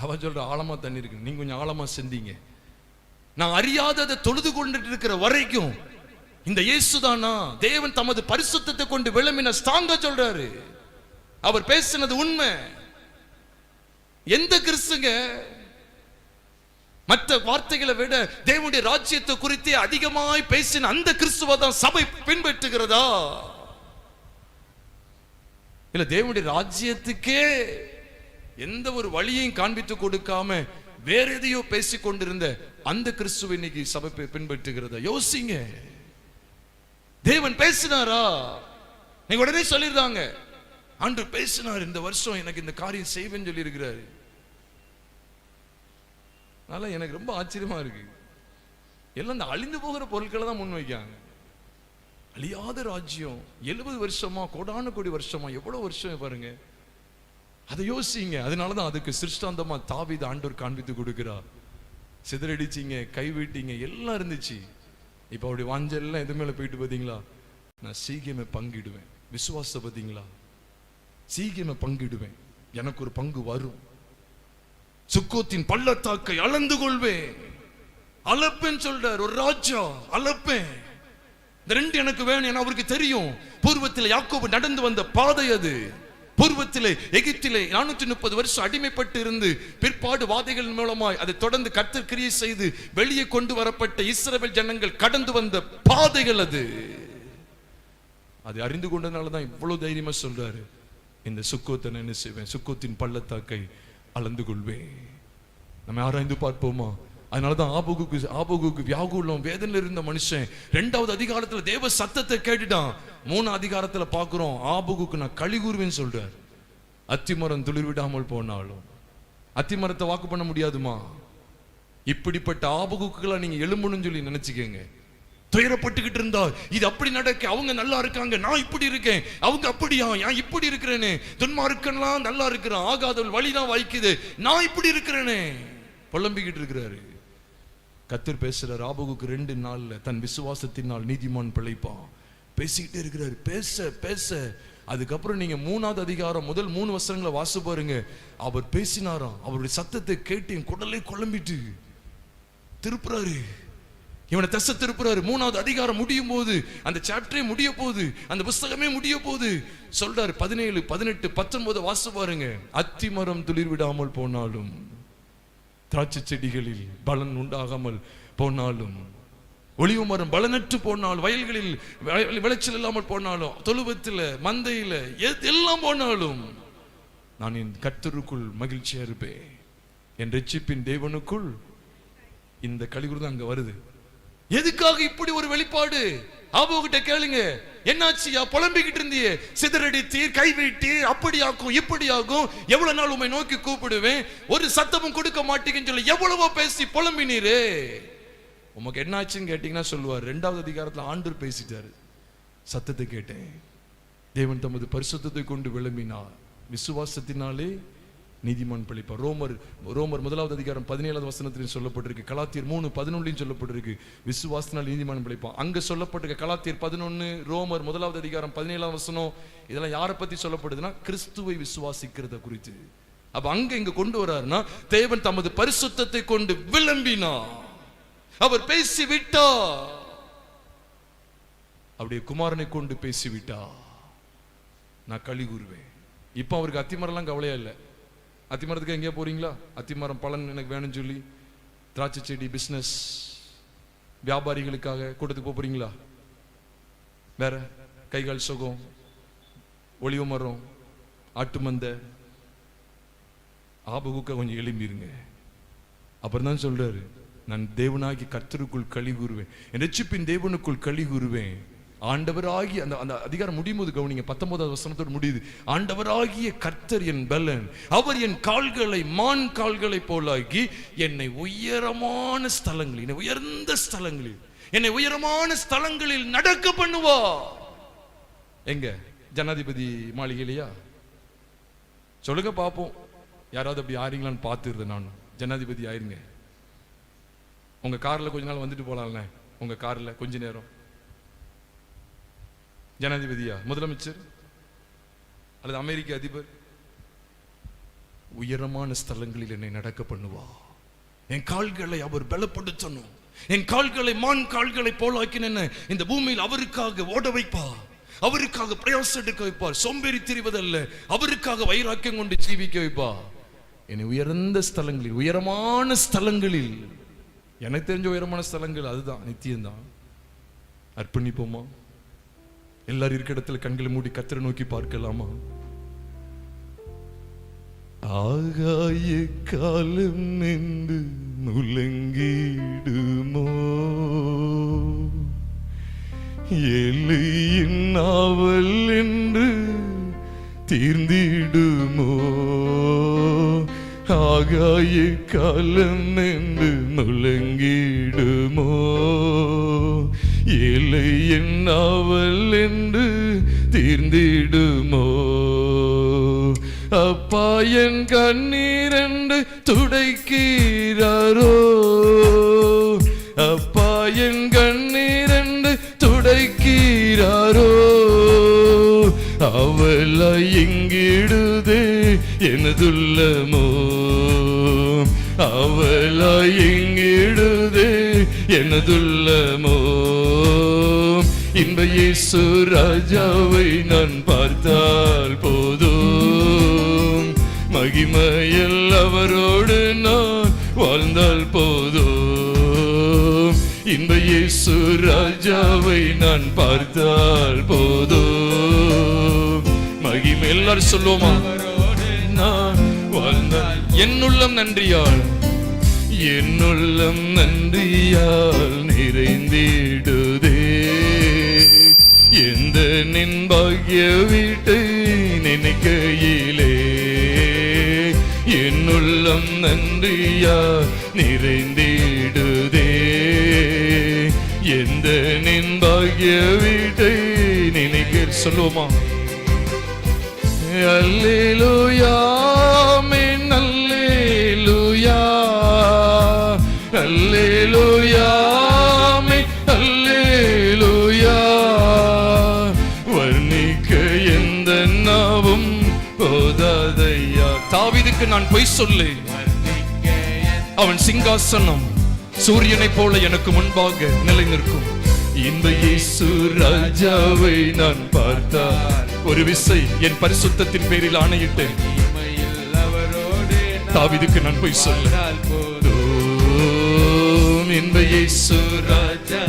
அவ சொல்ற ஆழமா தண்ணி இருக்கு, நீங்க கொஞ்சம் ஆழமா சிந்திங்க. நான் அறியாததை தொழுது கொண்டுட்டு இருக்கிற வரைக்கும் இந்த இயேசுதானா தேவன் தமது பரிசுத்தத்தை கொண்டு விளம்பின ஸ்தாங்க சொல்றாரு. அவர் பேசினது உண்மை. எந்த கிறிஸ்துங்க மற்ற வார்த்தைகளை விட தேவனுடைய ராஜ்யத்தை குறித்து அதிகமாய் பேசின அந்த கிறிஸ்துவ தான் சபை பின்பற்றுகிறதா? இல்ல தேவனுடைய ராஜ்யத்துக்கே எந்த ஒரு வழியையும் காண்பித்து கொடுக்காம வேற எதையோ பேசிக் கொண்டிருந்த அந்த கிறிஸ்துவை இன்னைக்கு சபை பின்பற்றுகிறதா? யோசிங்க. தேவன் பேசினாரா? நீங்க உடனே சொல்லிருந்தாங்க, ஆண்டவர் பேசினார், இந்த வருஷம் எனக்கு இந்த காரியம் செய்வேன்னு சொல்லி இருக்கிறாரு. அதனால எனக்கு ரொம்ப ஆச்சரியமா இருக்கு. எல்லாம் இந்த அழிந்து போகிற பொருட்களை தான் முன்வைக்காங்க. அழியாத ராஜ்யம் 70 வருஷமா, கோடான கோடி வருஷமா, எவ்வளவு வருஷம் பாருங்க. அதை யோசிங்க. அதனாலதான் அதுக்கு சிருஷ்டாந்தமா தாவீது ஆண்டவர் காண்பித்து கொடுக்கிறார். சிதறடிச்சிங்க, கைவிட்டீங்க, எல்லாம் இருந்துச்சு. இப்ப அவருடைய வாஞ்செல்லாம் எது மேல போயிட்டு பாத்தீங்களா? நான் சீக்கிரமே பங்கிடுவேன். விசுவாச பாத்தீங்களா? சீக்கிரமே பங்கிடுவேன், எனக்கு ஒரு பங்கு வரும். சுக்கோத்தின் பள்ளத்தாக்கை அளந்து கொள்வேன், அளப்பேன் சொல்றார் ஒரு ராஜா. அளப்பேன், இந்த 2 எனக்கு வேணும். ஏன்னா அவருக்கு தெரியும், பூர்வத்தில் யாக்கோபு நடந்து வந்த பாதை அது. பூர்வத்திலே எகிப்திலே 430 வருஷம் அடிமைப்பட்டு இருந்து பிற்பாடு வாதைகள் மூலமாய் அதை தொடர்ந்து கர்த்தர் கிரியை செய்து வெளியே கொண்டு வரப்பட்ட இஸ்ரவேல் ஜனங்கள் கடந்து வந்த பாதைகள் அது. அதை அறிந்து கொண்டதுனாலதான் இவ்வளவு தைரியமா சொல்றாரு, இந்த சுக்கோத்தை என்ன செய்வேன், சுக்கோத்தின் பள்ளத்தாக்கை அளந்து கொள்வேன். நம்ம ஆராய்ந்து பார்ப்போமா? அதனாலதான் ஆபகுக்கு வியாகுலம் வேதனையில் இருந்த மனுஷன் 2வது அதிகாரத்துல தேவ சத்தத்தை கேட்டுட்டான். 3 அதிகாரத்துல பாக்குறோம், ஆபகுக்கு நான் களி கூறுவேன்னு சொல்றார். அத்திமரம் துளிர் விடாமல் போனாலும் அத்திமரத்தை வாக்கு பண்ண முடியாதுமா? இப்படிப்பட்ட ஆபகுக்குலாம் நீங்க எழும்பணும்னு சொல்லி நினைச்சுக்கங்க. துயரப்பட்டுக்கிட்டு இருந்தா, இது அப்படி நடக்க, அவங்க நல்லா இருக்காங்க, நான் இப்படி இருக்கேன், அவங்க அப்படியா, நான் இப்படி இருக்கிறேனே, துன்மார்க்கன்லாம் நல்லா இருக்கிறான், ஆகாதவள் வழிதான் வாய்க்குது, நான் இப்படி இருக்கிறேனே புலம்பிக்கிட்டு இருக்கிறாரு. கர்த்தர் பேசுறார், ஆபகுக்கு 2 நாள்ல தன் விசுவாசத்தினால் நீதிமான் பிழைப்பான். பேசிக்கிட்டே இருக்கிறாரு, பேச பேச அதுக்கப்புறம் நீங்க 3வது அதிகாரம் முதல் 3 வசனங்களை வாசி பாருங்க. அவர் பேசினாராம், அவருடைய சத்தத்தை கேட்டு என் குடலை குழம்பிட்டு திருப்புறாரு, இவனை தசை திருப்புறாரு. 3வது அதிகாரம் முடியும் போது, அந்த சாப்டரே முடிய போகுது, அந்த புஸ்தகமே முடிய போகுது. சொல்றாரு 17, 18, 19 வாசி பாருங்க. அத்திமரம் துளிர் விடாமல் போனாலும், திராட்சை செடிகளில் பலன் உண்டாகாமல் போனாலும், ஒளிவு மரம் பலனற்று போனாலும், வயல்களில் விளைச்சல் இல்லாமல் போனாலும், தொழுவத்தில் மந்தையில எல்லாம் போனாலும், நான் என் கர்த்தருக்குள் மகிழ்ச்சியா இருப்பேன், என் ரட்சிப்பின் தேவனுக்குள். இந்த கலிகுரு தான் அங்க வருது. எதுக்காக இப்படி ஒரு வெளிப்பாடு? ஆபோகிட்ட கேளுங்க, என்னாச்சியா புலம்பிக்கிட்டு இருந்தியே, சிதறடித்தீர், கைவிட்டீர், அப்படி ஆகும் இப்படி ஆகும், எவ்வளவு நாள் உண்மை நோக்கி கூப்பிடுவேன், ஒரு சத்தமும் கொடுக்க மாட்டீங்கன்னு சொல்லி எவ்வளவோ பேசி புலம்பினீரே, உமக்கு என்னாச்சுன்னு கேட்டீங்கன்னா சொல்லுவார், 2வது அதிகாரத்துல ஆண்டவர் பேசிட்டாரு, சத்தத்தை கேட்டேன், தேவன் தமது பரிசுத்தத்தை கொண்டு விளம்பினார், விசுவாசத்தினாலே நீதிமான் பிழைப்பார். ரோமர் 1வது அதிகாரம் 17வது வசனத்திலும் சொல்லப்பட்டிருக்கு. கலாத்தியர் 3:11 சொல்லப்பட்டிருக்கு, விசுவாசத்தினால் நீதிமான் பிழைப்பான். அங்க சொல்லப்பட்டிருக்க கலாத்தியர் 11, ரோமர் 1வது அதிகாரம் 17வது வசனம், இதெல்லாம் யாரை பத்தி சொல்லப்படுதுன்னா கிறிஸ்துவை விசுவாசிக்கிறத குறித்து. அப்ப அங்க இங்க கொண்டு வராருன்னா, தேவன் தமது பரிசுத்தத்தை கொண்டு விளம்பினார், அவர் பேசிவிட்டா, அப்படியே குமாரனை கொண்டு பேசிவிட்டா, நான் களி கூறுவேன். இப்ப அவருக்கு அத்திமரம்லாம் கவலையா இல்லை. அத்திமரத்துக்கு எங்கேயா போறீங்களா? அத்திமரம் பலன் எனக்கு வேணும்னு சொல்லி திராட்சை செடி பிசினஸ் வியாபாரிகளுக்காக கூட்டத்துக்கு போறீங்களா? வேற கைகால் சுகம், ஒளிவு மரம், ஆட்டு மந்த, ஆபகுக்க கொஞ்சம் எழும்பிருங்க. அப்புறம் தான் சொல்றாரு, நான் தேவனாகி கர்த்தருக்குள் களி கூறுவேன், என் ரட்சிப்பின் தேவனுக்குள் களி கூறுவேன். ஆண்டவராகி அந்த அந்த அதிகாரம் முடியும் போது கவனிங்க, 19வது வசனத்தோடு முடியுது. ஆண்டவராகிய கர்த்தர் என் பலன், அவர் என் கால்களை மான் கால்களை போலாக்கி என்னை உயரமான ஸ்தலங்களில், என்னை உயர்ந்த ஸ்தலங்களில், என்னை உயரமான ஸ்தலங்களில் நடக்க பண்ணுவா. எங்க? ஜனாதிபதி மாளிகையிலையா? சொல்லுங்க பாப்போம், யாராவது அப்படி ஆறீங்களான்னு பார்த்துருது. நான் ஜனாதிபதி ஆயிருங்க, உங்க கார்ல கொஞ்ச நாள் வந்துட்டு போலாம்ல, உங்க கார்ல கொஞ்ச நேரம். ஜனாதிபதியா, முதலமைச்சர் அல்லது அமெரிக்க அதிபர், உயரமான ஸ்தலங்களில் என்னை நடக்க பண்ணுவா. என் கால்களை அவர் பலப்படுத்தணும், என் கால்களை மான் கால்களை போலாக்கின இந்த பூமியில் அவருக்காக ஓட வைப்பா, அவருக்காக பிரயாசம் எடுக்க வைப்பார். சோம்பேறி திரிவதல்ல, அவருக்காக வைராக்கியம் கொண்டு ஜீவிக்க வைப்பா. என்னை உயர்ந்த ஸ்தலங்களில், உயரமான ஸ்தலங்களில், எனக்கு தெரிஞ்ச உயரமான ஸ்தலங்கள் அதுதான், நித்தியம்தான். அர்ப்பணிப்போமா? எல்லாரும் இருக்க இடத்துல கண்களை மூடி கர்த்தரை நோக்கி பார்க்கலாமா? ஆகாய காலம் என்று முழங்கிடுமோ, எல்லையின் நாவல் என்று தீர்ந்திடுமோ, ஆகாய காலம் என்று முழங்கிடுமோ, எல்லையின் நாவல் என்று தீர்ந்திடுமோ, அப்பா என் கண்ணீர் என்று துடைக்கிறாரோ, அப்பா என் கண்ணீர் என்று துடைக்கிறாரோ, அவளை எங்கிடுதே எனதுள்ளமோ, அவளை எங்கிடுதே எனதுள்ளமோ, இன்ப இயேசு ராஜாவை நான் பார்த்தால் போதும், மகிமையில் அவரோடு நான் வாழ்ந்தால் போதும், இன்ப இயேசு ராஜாவை நான் பார்த்தால் போதும், மகிமை. எல்லாரும் சொல்லுவோமா? அவரோடு நான் வாழ்ந்தால். என்னுள்ளம் நன்றியால், என்னுள்ளம் நன்றியால் நிறைந்திடுதே, எந்த நின் பாக்கிய வீட்டை நினைக்கையிலே, என்னுள்ளம் நன்றியால் நிறைந்திடுதே, எந்த நின்பாகிய வீட்டை நினைக்க சொல்லுவோமா? அல்லேலூயா ஆமென் அல்லேலூயா அல்லேலூயா ஆமென் அல்லேலூயா. வர்ணிக்க எந்த நாவும் போதாதையா. தாவீதுக்கு நான் பொய் சொல்லு, அவன் சிங்காசனம் சூரியனை போல எனக்கு முன்பாக நிலை நிற்கும். இன்ப இயேசு ராஜாவை நான் பார்த்தால் ஒரு விசை என் பரிசுத்தத்தின் பேரில் ஆணையிட்டேன். தாவீதுக்கு நான் போய் சொல்ல, இன்ப இயேசு ராஜா